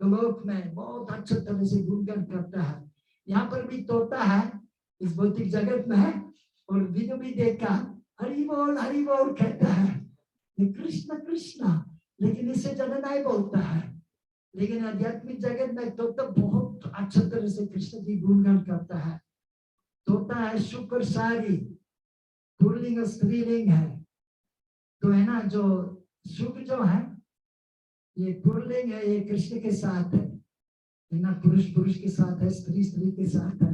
लोक में बहुत अच्छे तरह से गुणगान करता है। यहाँ पर भी तोता है इस भौतिक जगत में है, और विदु भी देखा हरि बोल कहता है, कृष्ण कृष्ण, लेकिन इससे ज्यादा नहीं बोलता है। लेकिन आध्यात्मिक जगत में तोता बहुत अच्छे तरह से कृष्ण की गुणगान करता है। तोता है शुक्र सारी, पुल्लिंग और स्त्रीलिंग है, तो है ना, जो सुख जो है ये पुल्लिंग है, ये कृष्ण के साथ है ना, पुरुष पुरुष के साथ है, स्त्री स्त्री के साथ है।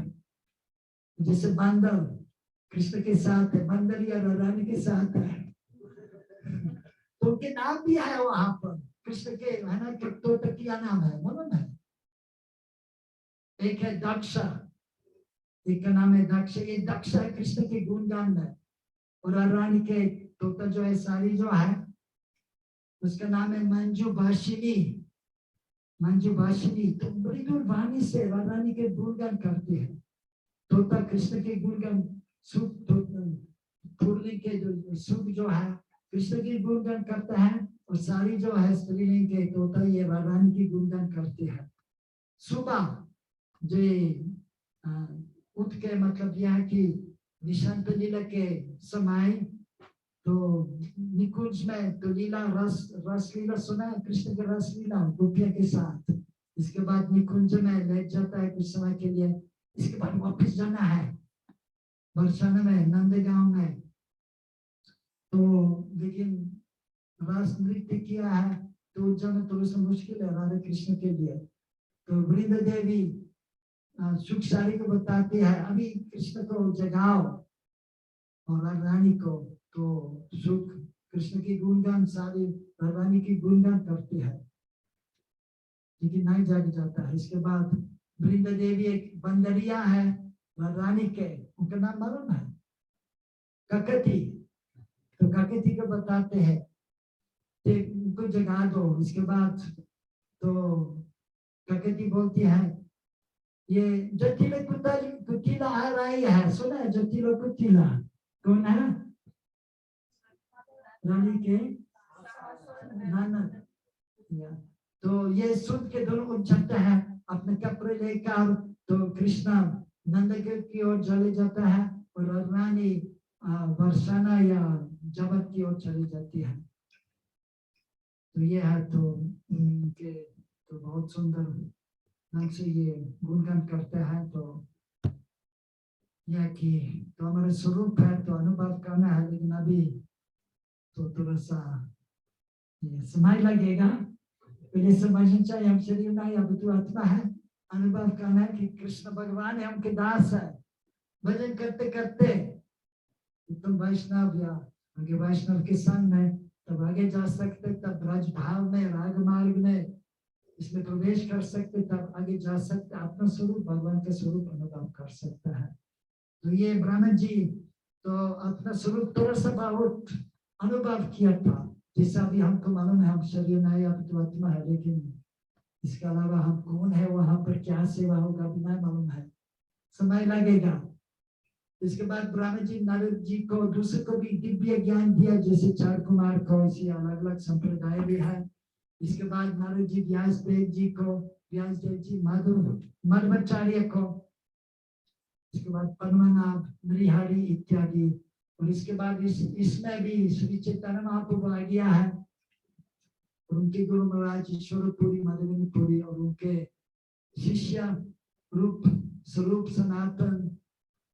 जैसे बंदर कृष्ण के साथ है, बंदर या रानी के साथ है, तो उनके नाम भी है वहां पर कृष्ण के, है ना, तो क्या नाम है मालूम है? एक है दक्ष, एक का नाम है दक्ष, ये दक्ष है कृष्ण के गुणगान में। और रानी के तोता जो है सारी जो है उसका नाम है मंजू भाषिनी, मंजू भाषिनी, तो बड़ी दूर वाणी से रानी के गुणगान करते हैं। तोता कृष्ण के गुणगान, सुख पुल्लिंग के जो सुख जो है कृष्ण की गुणगान करता है, और सारी जो है स्त्रीलिंग के तोता ये रानी की गुणगान करते हैं। सुबह जो उठ के मतलब यह कि निशांत लीला के समय तो निकुंज में तो लीला रस लीला सुना है, कृष्ण के रस लीला गोपिया के साथ। इसके बाद निकुंज में ले जाता है कुछ समय के लिए, इसके बाद वापस जाना है बरसाना में नंदगांव में। तो लेकिन रस नृत्य किया है तो जाना थोड़ा सा मुश्किल है राधा कृष्ण के लिए। तो वृंद देवी सुख सारी को बताती है अभी कृष्ण को जगाओ, और रानी को तो सुख कृष्ण की गुणगान सारी रानी की गुणगान करती है, लेकिन नहीं जाग जाता है। इसके बाद वृंद देवी एक बंदरिया है रानी के, उनका नाम मालूम है? ककती। तो ककती को बताते हैं उनको जगा दो। इसके बाद तो ककती बोलती है ये जटिल कुटिला आ रही है, सुना है जटिल कुटिला? कौन है? रानी के ननद। तो ये सुन के दोनों उछलते हैं अपने कपड़े लेकर, तो कृष्णा नंद की ओर चले जाता है और रानी बरसाना या जगत की ओर चली जाती है। तो ये है तो उनके तो बहुत सुंदर ढंग से ये गुणगान करते हैं। तो यह कि तो हमारे स्वरूप है तो अनुभव करना है, लेकिन अभी तो थोड़ा सा ये समय लगेगा, पहले समझना चाहिए हम शरीर नहीं, अब तो आत्मा है। अनुभव करना है कि कृष्ण भगवान है, हमके दास है। भजन करते करते तुम वैष्णव या आगे वैष्णव के संग में तब आगे जा सकते, तब ब्रज भाव में राग मार्ग में इसमें प्रवेश कर सकते, तब आगे जा सकते, अपना स्वरूप भगवान का स्वरूप अनुभव कर सकता है। तो ये ब्राह्मण जी तो अपना स्वरूप थोड़ा सा बहुत अनुभव किया था, जैसा भी हमको मालूम है हम शरीर नहीं अब तो आत्मा है, लेकिन इसके अलावा हम कौन है, वहां पर क्या सेवा होगा बिना मालूम है, समय लगेगा। इसके बाद ब्राह्मण जी नारद जी को दूसरे को भी दिव्य ज्ञान दिया, जैसे चार कुमार को, इसी अलग अलग संप्रदाय भी है। इसके बाद नारद जी व्यासदेव जी को, व्यासदेव जी मध्वाचार्य को, इसके बाद पद्मनाभ, नृहरि इत्यादि। और इसके बाद इसमें भी श्री चैतन्य महाप्रभु आ गया है, और उनके गुरु महाराज ईश्वरपुरी मधुबनीपुरी, और उनके शिष्य रूप स्वरूप सनातन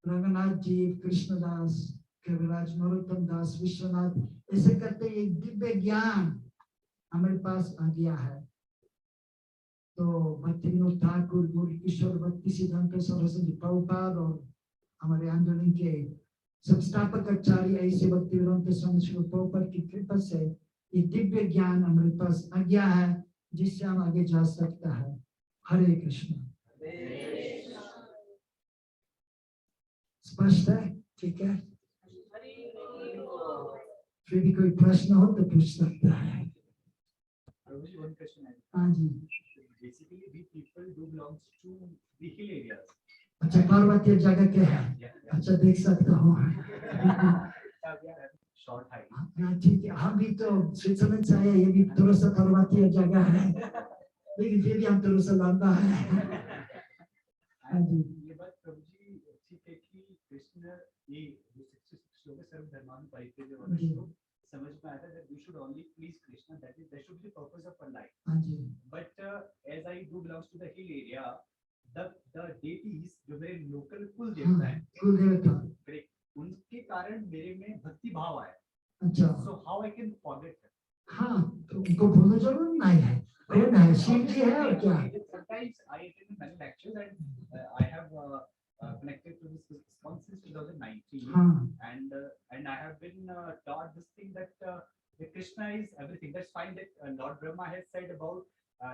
रंगनाथ जी, कृष्णदास, कविराज नरोत्तम दास, विश्वनाथ, ऐसे करते एक दिव्य ज्ञान हमारे पास आ गया है। तो भक्ति विनोद ठाकुर, गुरु किशोर भक्ति सिद्धांत सरस्वती प्रभुपाद और हमारे आंदोलन के संस्थापक आचार्य ऐसे भक्ति वेदांत स्वामी श्री प्रभुपाद की कृपा से ये दिव्य ज्ञान हमारे पास आ गया है जिससे हम आगे जा सकता है। हरे कृष्ण। स्पष्ट है? ठीक है। फिर भी कोई प्रश्न हो तो पूछ सकता है। One question. हाँ जी। Basically, we people do belongs to the hill areas. अच्छा, पर्वतीय जगह के हैं। अच्छा, देख सकता हूँ। Short height. हाँ ठीक है, हम भी तो स्विट्जरलैंड से आए, ये भी थोड़ा सा पर्वतीय जगह है, लेकिन फिर भी हम थोड़ा सा लंबा है। हाँ जी। ये बात प्रभु जी ठीक है कि कृष्ण ये 66 श्लोक सर्व धर्मानु परित्यज्य वाला श्लोक समझ में आता है that we should only please Krishna, that should be the purpose of our life. हाँ जी। But as I do belongs to the hill area, the deities जो मेरे local कुल देवता है, कुल देवता, उनके कारण मेरे में भक्ति भाव आया। अच्छा। So how I can forget them? हाँ, तो उनको भूलना जरूर नहीं है। कौन है? शिव जी है और क्या? Sometimes I attend many lectures and I have connected to this ISKCON since 2019. हाँ। And I have been taught this thing that Krishna is everything. That's fine that Lord Brahma has said about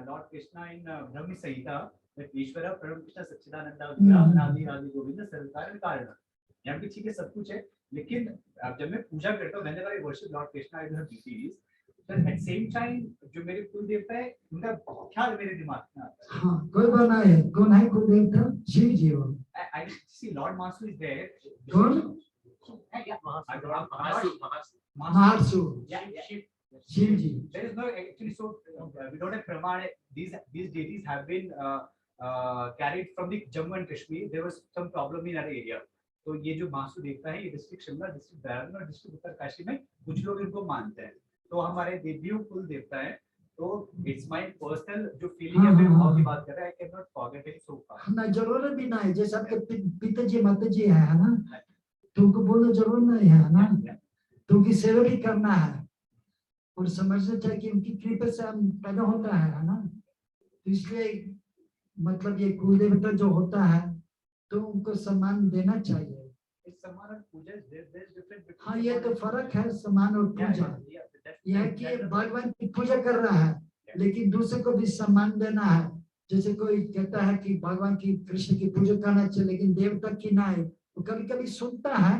Lord Krishna in Brahma Samhita that Ishvara Param Krishna Satchidananda Vigraha Nadi Adi Govinda Sarvakaran Karana. यहाँ भी ठीक है, सब कुछ है, लेकिन जब मैं पूजा करता हूँ, whenever I worship Lord Krishna, I do have deities. But at same time, जो मेरे कुल देवता है, उनका ख्याल मेरे दिमाग में आता है। हाँ, कोई बना है, कौन है कुल देवता? शिव जी हो। I see Lord Mahasu is there. कौन? महासु। शिव जी। There is no actually, so we don't have Pramana. These deities have been carried from the Jammu and Kashmir. There was some problem in our area. तो ये जो मासु देवता है, ये डिस्ट्रिक्ट शिमला, डिस्ट्रिक्ट बैरन और डिस्ट्रिक्ट उत्तरकाशी में कुछ लोग इनको मानते हैं। तो हमारे देवियों कुल देवता है। तो इट्स माय पर्सनल जो फीलिंग है, मैं भाव की बात कर रहा है, I can not forget it so far. ना जरूरत भी नहीं, जैसे आपके पिताजी माताजी है ना, तुमको बोलना जरूर नहीं है ना, तुमकी सेवा भी करना है और समझना चाहिए कि उनकी कृपा से हम पैदा होता है ना। तो इसलिए मतलब ये कुल देवता जो होता है तो उनको सम्मान देना चाहिए। सम्मान और पूजा, हाँ, ये तो फर्क है सम्मान और पूजा। यह कि भगवान की पूजा कर रहा है लेकिन दूसरे को भी सम्मान देना है। जैसे कोई कहता है कि भगवान की कृष्ण की पूजा करना चाहिए लेकिन देवता की नहीं, वो कभी कभी सुनता है।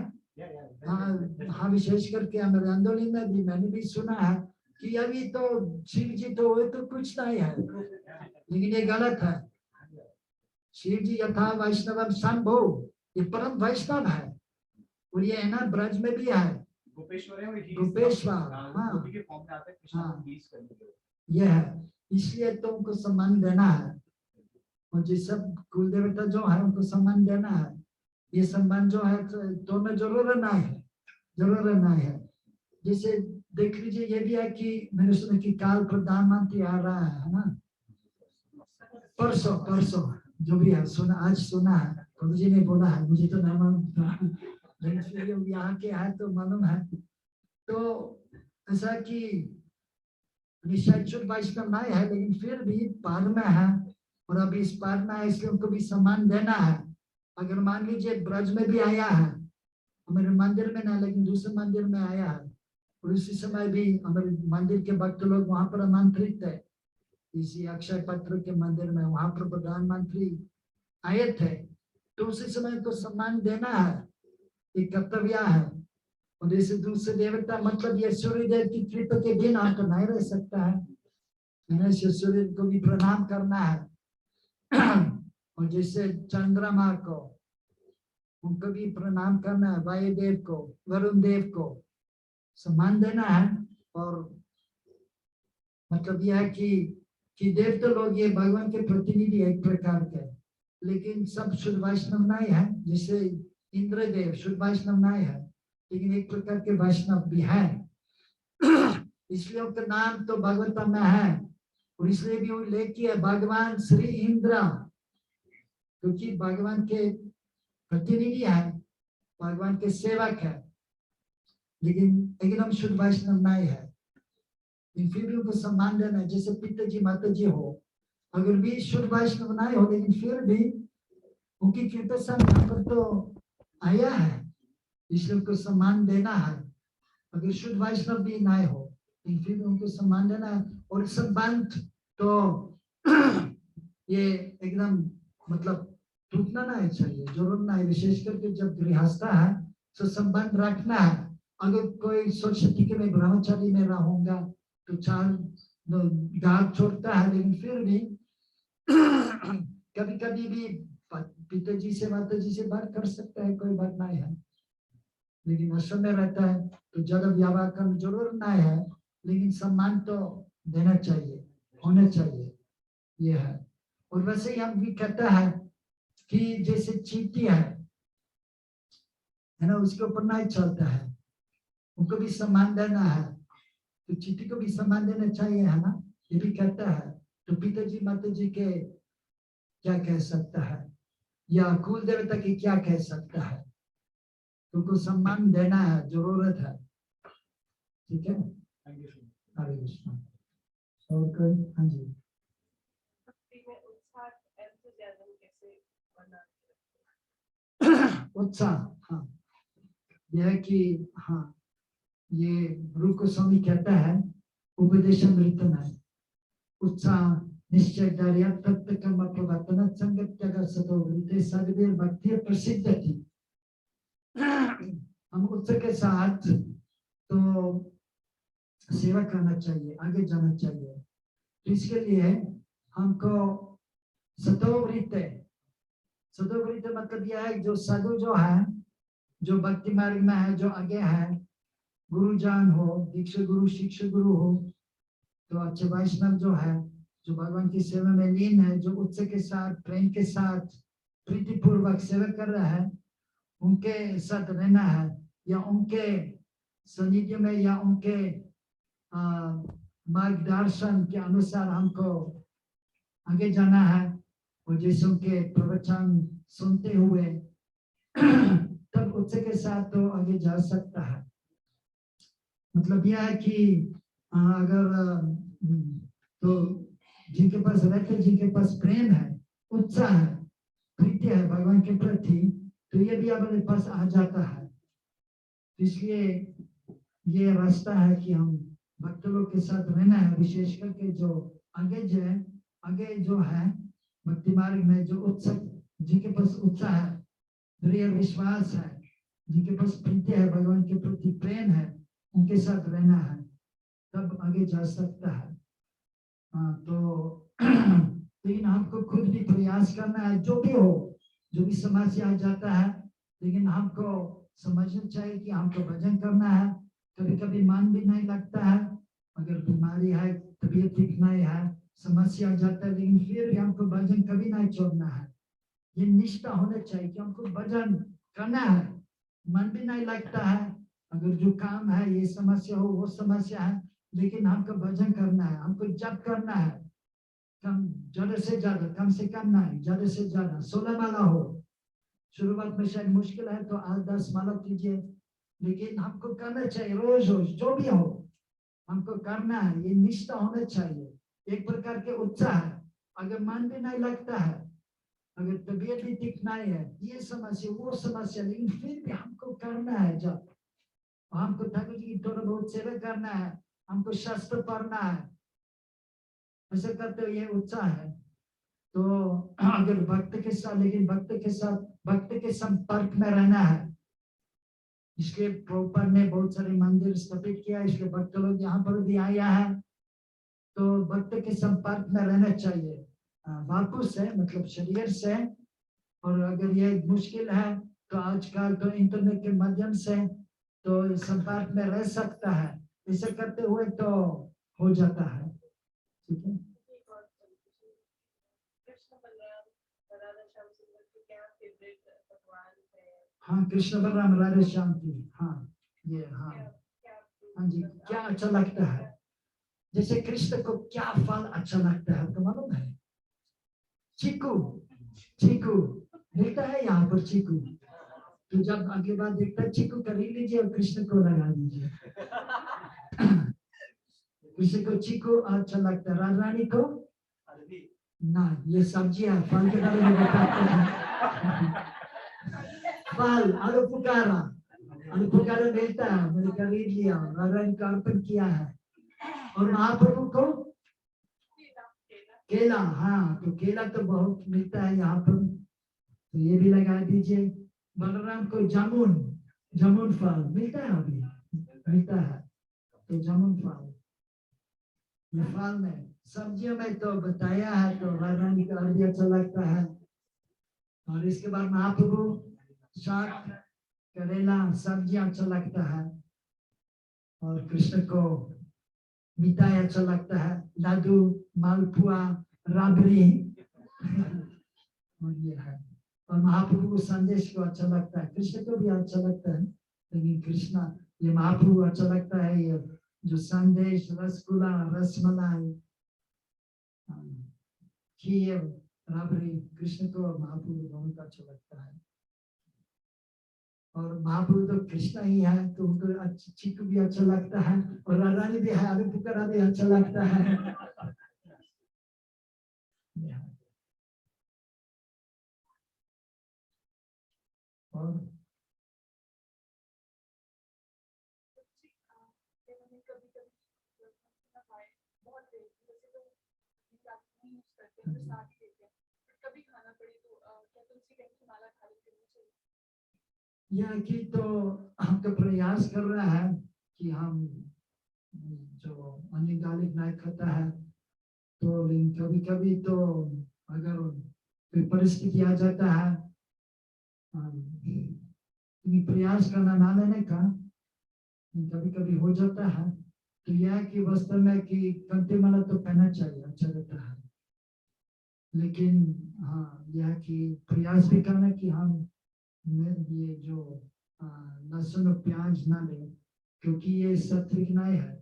हाँ, विशेष करके हमारे आंदोलन में भी मैंने भी सुना है कि अभी तो शिव जी तो वो तो कुछ नहीं है, लेकिन ये गलत है। शिव जी यथा वैष्णव शंभो, ये परम वैष्णव है और ये है ना ब्रज में भी है, गोपेश्वर है, गोपेश्वर। हाँ, गोपी के फॉर्म में आता है कृष्ण को प्लीज करने के लिए। ये है, इसलिए तो उनको सम्मान देना है और जिस सब कुल देवता जो है उनको सम्मान देना है। ये सम्मान जो है तो में जरूरत नहीं है, जरूरत नहीं है। जैसे देख लीजिए, ये भी है कि मैंने सुना कि काल प्रधानमंत्री आ रहा है ना, परसों जो भी है, सुना, आज सुना है, प्रभु जी ने बोला है, मुझे तो नहीं मालूम था, लेकिन यहाँ के है तो मालूम है। तो ऐसा कि निश्चय शुद्ध वैष्णव नहीं है लेकिन फिर भी पार में है और अभी इस पार में है, इसलिए उनको भी सम्मान देना है। अगर मान लीजिए ब्रज में भी आया है, हमारे मंदिर में ना लेकिन दूसरे मंदिर में आया है और उसी समय भी हमारे मंदिर के भक्त लोग वहां पर आमंत्रित थे, इसी अक्षय पत्र के मंदिर में, वहां पर प्रधानमंत्री आए थे, तो उसी समय को सम्मान देना है, एक कर्तव्य है। और जैसे दूसरे देवता, मतलब ये सूर्य देव की कृपा के बिना तो नहीं रह सकता है, सूर्य को भी प्रणाम करना है और जैसे चंद्रमा को, उनको भी प्रणाम करना है, वायुदेव को, वरुण देव को सम्मान देना है। और मतलब यह है कि देवता लोग ये भगवान के प्रतिनिधि है एक प्रकार के, लेकिन सब शुद्ध वैष्णव नहीं है। जैसे इंद्रदेव शुद्ध वैष्णव नहीं है लेकिन एक प्रकार के वैष्णव भी है, इसलिए उनका नाम तो भगवता में है और इसलिए भी उल्लेख किया भगवान श्री इंद्र, क्योंकि भगवान के प्रतिनिधि है, भगवान के सेवक है, लेकिन एकदम शुद्ध वैष्णव नहीं है, फिर भी उनको सम्मान देना है। जैसे पिताजी माताजी हो, अगर भी शुद्ध वैष्णव नहीं हो लेकिन फिर भी उनकी कृपा से यहाँ पर तो आया है, इसलिए उनको सम्मान देना है। अगर शुद्ध वैष्णव भी ना हो लेकिन फिर उनको सम्मान देना है। और संबंध तो ये एकदम मतलब टूटना नहीं चाहिए, जरूर ना है। विशेष करके जब गृहस्थ है तो संबंध रखना है। अगर कोई सोचती कि मैं ब्रह्मचारी में रहूंगा तो चार गांव छोड़ता है, लेकिन फिर भी कभी कभी भी पिताजी से माताजी से बात कर सकता है, कोई बात नहीं है। लेकिन आश्रम में रहता है तो ज्यादा व्यवहार करना जरूर नहीं है, लेकिन सम्मान तो देना चाहिए, होना चाहिए, ये है। और वैसे ही हम भी कहता है कि जैसे चींटी है ना, उसके ऊपर नहीं चलता है, उनको भी सम्मान देना है, तो चींटी को भी सम्मान देना चाहिए, है ना, ये भी कहता है। तो पिताजी माताजी के क्या कह सकता है, या कुल देवता की क्या कह सकता है, तो उनको सम्मान देना है, जरूरत है। ठीक है, हरे कृष्ण। और कोई? हाँ जी। उत्साह, हाँ, यह है कि हाँ, ये रूप गोस्वामी कहता है उपदेशामृत में, उत्साह निश्चय कार्य तत्व कर्म प्रवर्तन संगत जगत सतोवृत्ति सद्वीर भक्ति प्रसिद्ध थी। हम उत्साह के साथ तो सेवा करना चाहिए, आगे जाना चाहिए। तो इसके लिए हमको सतोवृत्ति, सतोवृत्ति मतलब यह है जो साधु जो है, जो भक्ति मार्ग में है, जो आगे है, गुरुजन हो, दीक्षा गुरु शिक्षा गुरु हो, तो अच्छे वैष्णव जो है, जो भगवान की सेवा में लीन है, जो उत्साह के साथ प्रेम के साथ प्रीति पूर्वक सेवा कर रहा है, उनके साथ रहना है, या उनके सानिध्य में, या उनके मार्गदर्शन के अनुसार हमको आगे जाना है। और जैसे उनके प्रवचन सुनते हुए तब उत्साह के साथ तो आगे जा सकता है। मतलब यह है कि अगर तो जिनके पास रहते, जिनके पास प्रेम है, उत्साह है, प्रीति है भगवान के प्रति, तो ये भी अपने पास आ जाता है। इसलिए ये रास्ता है कि हम भक्त लोग के साथ रहना है, विशेष करके जो आगे जो है भक्ति मार्ग में, जो उत्साह, जिनके पास उत्साह है, दृढ़ विश्वास है, जिनके पास प्रीति है, भगवान के प्रति प्रेम है, उनके साथ रहना है, तब आगे जा सकता है। तो लेकिन हमको खुद भी प्रयास करना है, जो भी हो, जो भी समस्या आ जाता है, लेकिन हमको समझना चाहिए कि हमको भजन करना है। कभी कभी मन भी नहीं लगता है, अगर बीमारी है, तबीयत ठीक नहीं है, समस्या आ जाता है, लेकिन फिर भी हमको भजन कभी नहीं छोड़ना है। ये निष्ठा होना चाहिए कि हमको भजन करना है, मन भी नहीं लगता है, अगर जो काम है, ये समस्या हो, वो समस्या है, लेकिन हमको भजन करना है, हमको जप करना है, कम ज्यादा से ज्यादा, कम से कम नहीं, ज्यादा से ज्यादा 16 माला हो। शुरुआत में शायद मुश्किल है तो 8-10 माला कीजिए, लेकिन हमको करना चाहिए, रोज रोज जो भी हो हमको करना है। ये निष्ठा होना चाहिए, एक प्रकार के उत्साह है। अगर मन भी नहीं लगता है, अगर तबीयत भी ठीक नहीं है, ये समस्या वो समस्या, लेकिन फिर भी हमको करना है। जब हमको ठाकुर जी की थोड़ा बहुत सेवा करना है, हमको शास्त्र पढ़ना है, ऐसा करते हुए ये उत्साह है। तो अगर भक्त के साथ, लेकिन भक्त के संपर्क में रहना है, इसलिए प्रभुपाद ने बहुत सारे मंदिर स्थापित किया, इसलिए भक्त लोग यहाँ पर भी आया है। तो भक्त के संपर्क में रहना चाहिए, वापु से मतलब शरीर से। और अगर ये मुश्किल है तो आजकल तो इंटरनेट के माध्यम से तो संपर्क में रह सकता है, ऐसे करते हुए तो हो जाता है। ठीक है, हाँ, कृष्ण बलराम राधे श्याम की, हाँ ये, हाँ हाँ जी, क्या अच्छा लगता है। जैसे कृष्ण को क्या फल अच्छा लगता है आपको मालूम है? चीकू, चीकू मिलता है यहाँ पर, चीकू। तो जब अगली बार देखता है, चीकू खरीद लीजिए और कृष्ण को लगा दीजिए। कृष्ण को चीकू अच्छा लगता है, राधा रानी को ना, ये सब्जियां फल के बारे में बताते हैं। फल आलू पुकारा, अनुपकार मिलता है, मैंने खरीद लिया, नारायण का अर्पण किया है। और महाप्रभु को केला, हाँ तो केला तो बहुत मिलता है यहाँ पर, तो ये भी लगा दीजिए। बलराम को जामुन, जामुन फल मिलता है, अभी मिलता है, तो जामुन फल, ये फल में सब्जियों में तो बताया है, तो रानी का भी अच्छा लगता है। और इसके बाद महाप्रभु साग, करेला, सब्जियां अच्छा लगता है। और कृष्ण को मिठाई अच्छा लगता है, लड्डू, मालपुआ, राबड़ी और ये है। और महाप्रभु को संदेश को अच्छा लगता है, कृष्ण को भी अच्छा लगता है, लेकिन कृष्ण ये महाप्रभु अच्छा लगता है, ये जो संदेश, रसगुल्ला, रसमलाई, खीर, राबड़ी, कृष्ण को और महाप्रभु दोनों का अच्छा लगता है। और महाप्रभु तो कृष्ण ही है, तो उनको चिक्कू भी अच्छा लगता है, और रानी भी है, अभी पुकारा भी अच्छा लगता है। और यह कि तो हम तो प्रयास कर रहा है कि हम जो अनिगालिक नहीं खाता है, तो कभी कभी तो अगर कोई परिस्थिति आ जाता है, प्रयास करना ना लेने का, कभी कभी हो जाता है, तो यह कि वास्तव में कि कंटे माला तो पहनना चाहिए, अच्छा रहता है। लेकिन हाँ, यह कि प्रयास भी करना कि हम ये जो लहसुन और प्याज ना ले, क्योंकि ये सात्विक नहीं है,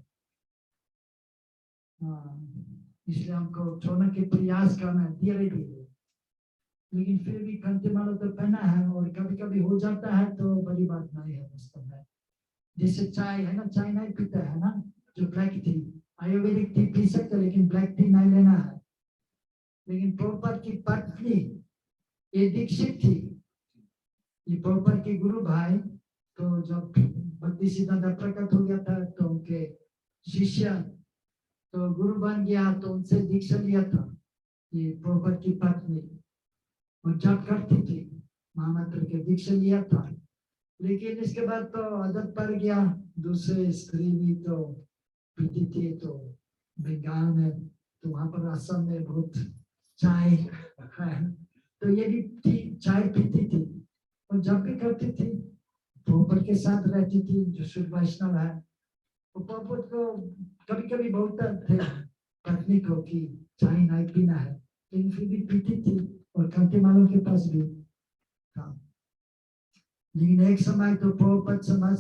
इसलिए हमको छोड़ने के प्रयास करना है धीरे धीरे। लेकिन फिर भी कंटे माला तो पहना है, और कभी कभी हो जाता है तो बड़ी बात नहीं है वास्तव में। जैसे चाय है ना, चाय नहीं पीता है ना, जो black T, Ayurvedic T P सकते, लेकिन ब्लैक टी नहीं लेना है। लेकिन प्रभुपाद की पत्नी ये दीक्षित थी, ये प्रभुपाद के गुरु भाई, तो जब भक्ति सिद्धांत प्रकट हो गया था, तो उनके शिष्य तो गुरु बन गया, तो उनसे दीक्षा लिया था ये प्रभुपाद की पत्नी, और जब करती थी महामंत्र के दीक्षा लिया था। लेकिन इसके बाद तो आदत पड़ गया, दूसरे स्त्री भी तो पीती थी, तो बंगाल में तो वहां पर असम में बहुत चाय है, तो ये भी चाय पीती थी, और जब भी करती थी प्रभुपाद के साथ रहती थी, जो शुद्ध वैष्णव है। तो प्रभुपाद को कभी कभी बोलता थे पत्नी को कि चाय नहीं पीना है, लेकिन फिर भी पीती थी, और कंटे मालों के पास भी था। लेकिन एक समय तो प्रभुपाद समझ,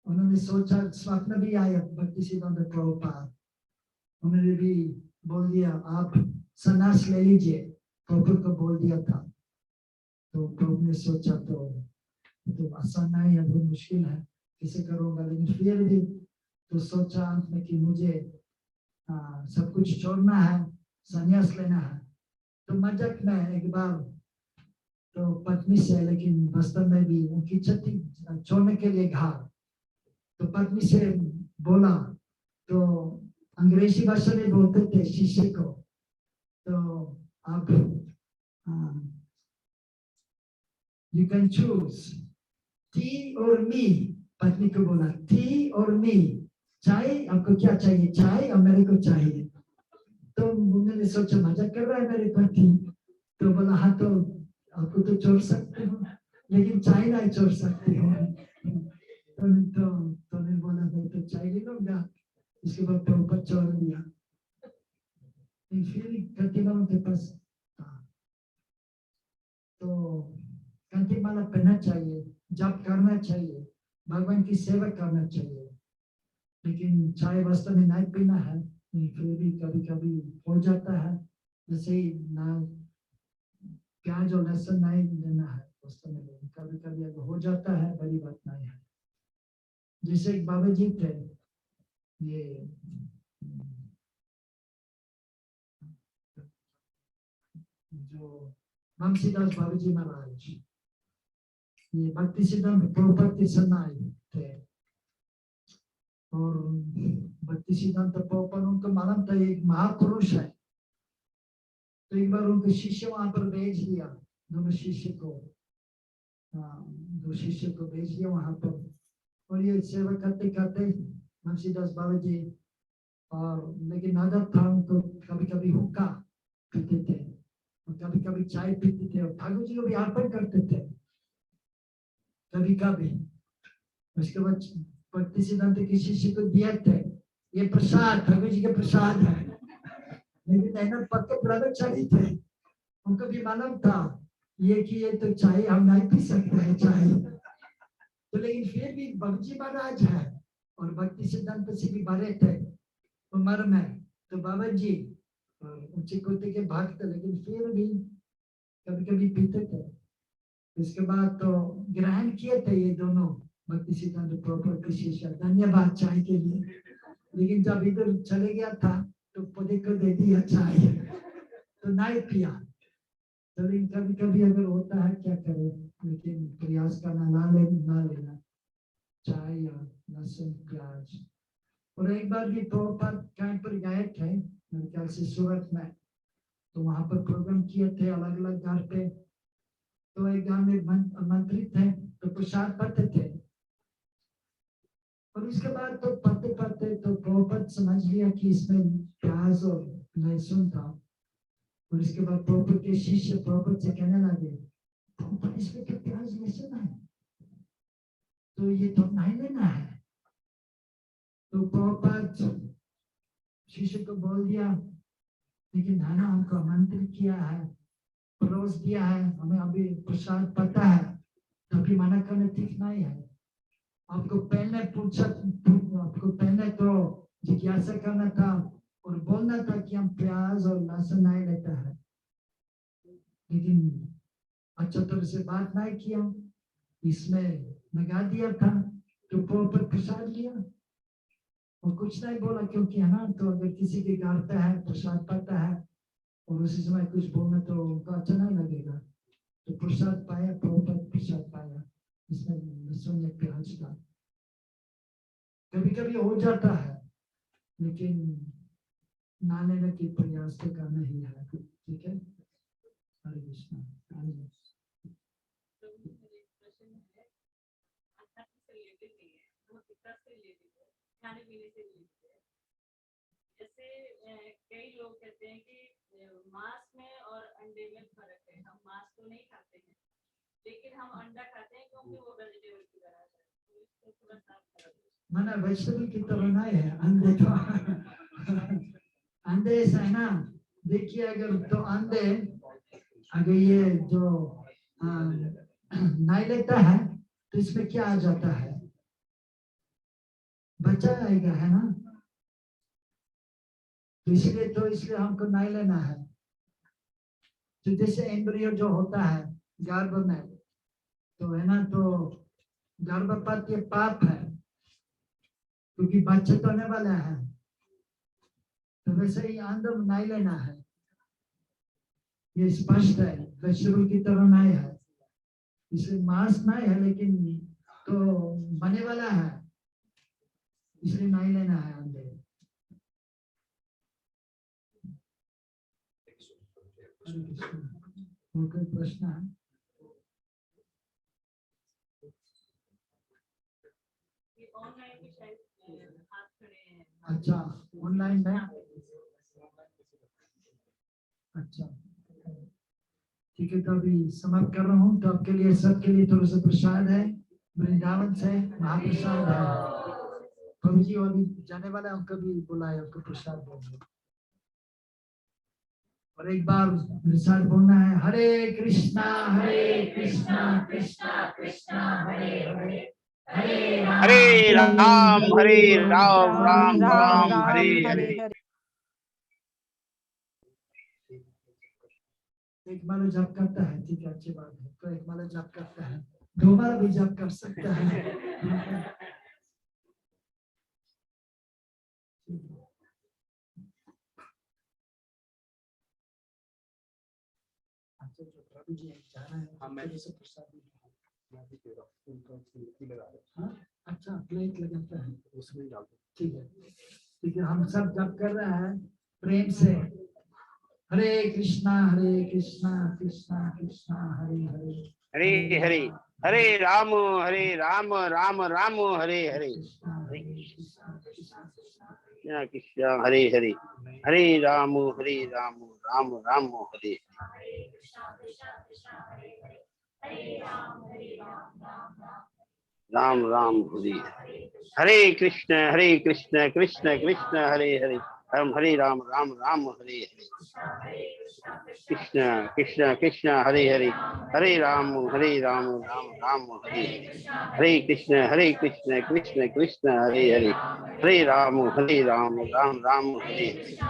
उन्होंने सोचा, स्वप्न भी आया भक्ति सिद्धांत प्रभुपाद, उन्होंने भी बोल दिया आप संन्यास ले लीजिए, प्रभुपाद को बोल दिया था। तो प्रभु ने सोचा तो आसान नहीं है, बहुत मुश्किल है, कैसे करूंगा, लेकिन फिर भी तो सोचा अंत में कि मुझे सब कुछ छोड़ना है, संन्यास लेना है। तो मजाक में एक बार तो पत्नी से, लेकिन वास्तव में भी उनकी छठी छोड़ने के लिए घर, तो पत्नी से बोला, तो अंग्रेजी भाषा में बोलते थे शिष्य को, तो आप यू कैन चूज टी और मी, पत्नी को बोला टी और मी, चाय आपको क्या चाहिए, चाय और मेरे को चाहिए। तो उन्होंने सोचा मजाक कर रहा है मेरे पति, तो बोला हाँ तो आपको तो छोड़ सकते हो, लेकिन चाय नहीं छोड़ सकते हो। तो ने बोला मैं तो चाय ले लूंगा। इसके बाद प्रभुपाद छोड़ दिया, फिर कंटिमाला के पास था, तो कंटिमाला पहनना चाहिए, जप करना चाहिए, भगवान की सेवा करना चाहिए, लेकिन चाय वास्तव में नहीं पीना है। फिर भी कभी कभी हो जाता है, जैसे ही ना प्याज और लहसुन नहीं लेना है वास्तव में, कभी कभी अगर हो जाता है बड़ी बात नहीं है। जैसे एक बाबा जी थे, ये जो बंशीदास बाबा जी महाराज, ये भक्ति सिद्धांत प्रभुपाद के समय थे। और भक्ति सिद्धांत प्रभुपाद उनको मालूम था एक महापुरुष है, तो एक बार उनके शिष्य वहां पर भेज दिया, दोनों शिष्य को, दो शिष्य को भेज दिया वहां पर। और ये सेवा करते करते मुंशीदास बाबा जी, और लेकिन आदत था उनको कभी कभी हुक्का पीते थे और कभी कभी चाय पीते थे और ठाकुर जी को भी अर्पण करते थे कभी कभी। उसके बाद भक्ति सिद्धांत के शिष्य को दिए थे, ये प्रसाद ठाकुर जी के प्रसाद है, लेकिन नैना पक्के ब्रह्मचारी थे, उनको भी मालूम था ये कि ये तो चाय हम नहीं पी सकते हैं चाय, तो लेकिन फिर भी बाबूजी महाराज है और भक्ति सिद्धांत से भी बड़े थे उम्र में, तो बाबा जी ऊंचे कोटि के भक्त, लेकिन फिर भी कभी कभी पीते थे। इसके बाद तो ग्रहण किए थे ये दोनों भक्ति सिद्धांत प्रभुपाद के शिष्य, धन्यवाद चाय के लिए। लेकिन जब इधर चले गया था तो पौधे को दे दिया चाय, तो नहीं पिया। तो लेकिन कभी कभी अगर होता है क्या करे, लेकिन प्रयास करना ना लेना चाय या लहसुन प्याज। और एक बार भी प्रभुपाद कहीं पर गए थे मेरे ख्याल से सूरत में, तो वहां पर प्रोग्राम किए थे अलग अलग घर पे, तो एक गांव में मंत्री थे तो प्रसाद पढ़ते थे, और उसके बाद तो पढ़ते पढ़ते तो प्रभुपाद समझ लिया कि इसमें प्याज और लहसुन था। और इसके बाद प्रभुपाद के शिष्य प्रभुपाद से कहने लगे, प्रभुपाद इसमें तो प्याज लहसुन है, तो ये तो नहीं लेना है। तो प्रभुपाद शिष्य को बोल दिया, लेकिन है ना हमको आमंत्रित किया है, परोस दिया है, हमें अभी प्रसाद पता है, तो अभी मना करना ठीक नहीं है। आपको पहले तो जिज्ञासा करना था और बोलना था कि हम प्याज और लहसुन नहीं लेता है, लेकिन अच्छा तरह से बात नहीं किया, इसमें लगा दिया था, तो प्रॉपर प्रसाद लिया और कुछ नहीं बोला, क्योंकि है ना, तो अगर किसी के घर पे है प्रसाद पाता है और उसी समय कुछ बोलना तो उनको अच्छा नहीं लगेगा, तो प्रसाद पाया, प्रॉपर प्रसाद पाया, इसमें लहसुन या प्याज का। कभी कभी हो जाता है, लेकिन ना लेने की प्रयास तो करना ही है, ठीक है। हरे कृष्णा। खाने पीने से रिलेटेड है। जैसे कई लोग कहते हैं कि मांस में और अंडे में फर्क है, हम मांस तो नहीं खाते हैं लेकिन हम अंडा खाते हैं क्योंकि वो वेजिटेबल की तरह है, तो इसको थोड़ा साफ करें। माना वेजिटेबल की तरह नहीं है अंडे तो अंडे ऐसा है ना, देखिए अगर तो अंडे अगर ये जो नहीं लेता है तो इसमें क्या आ जाता है, बच्चा आएगा, है ना, तो इसलिए हमको नहीं लेना है। तो जैसे एम्ब्रियो जो होता है गर्भ में, तो है ना, तो गर्भपात ये पाप है क्योंकि बच्चे तो होने वाला है, तो वैसे ही अंदर नहीं लेना है, ये स्पष्ट है, वेजिटेबल की तरह नहीं है, इसलिए मांस नहीं है लेकिन तो बने वाला है, इसलिए नहीं लेना है अंडे। कोई प्रश्न है? अच्छा, ऑनलाइन में, अच्छा ठीक है, तो अभी समाप्त कर रहा हूँ। तो आपके लिए सबके लिए थोड़ा सा प्रसाद है, वृंदावन से महाप्रसाद है, प्रभु जी और भी जाने वाले हैं, उनको भी बुलाए, उनको प्रसाद देंगे। और एक बार प्रसाद बोलना है, हरे कृष्णा कृष्णा कृष्णा हरे हरे, हरे राम राम राम हरे हरे। एक बार जप करता है, ठीक है, अच्छी बात है, तो एक बार जप करता है, दो बार भी जप कर सकता है। अच्छा, जो प्रभु जी जा रहे हैं, हाँ, मैं थोड़े से प्रसाद भी दे रहा हूँ, उनको लगा रहे हैं। हाँ अच्छा प्लेट लगाता है, उसमें डाल दो। ठीक है ठीक है। हम सब जब कर रहे हैं प्रेम से, हरे कृष्णा कृष्णा कृष्णा हरे हरे, हरे हरे, हरे राम राम राम हरे हरे, कृष्णा हरे कृष्णा कृष्णा कृष्ण कृष्ण हरे हरे, हरे राम राम राम हरे, राम राम हरे हरे, हरे कृष्ण कृष्ण कृष्ण हरे हरे, हरे राम राम हरे हरे, कृष्ण कृष्ण कृष्ण हरे हरे, हरे राम राम राम हरे हरे, हरे कृष्ण कृष्ण कृष्ण हरे हरे, हरे राम राम राम हरे हरे।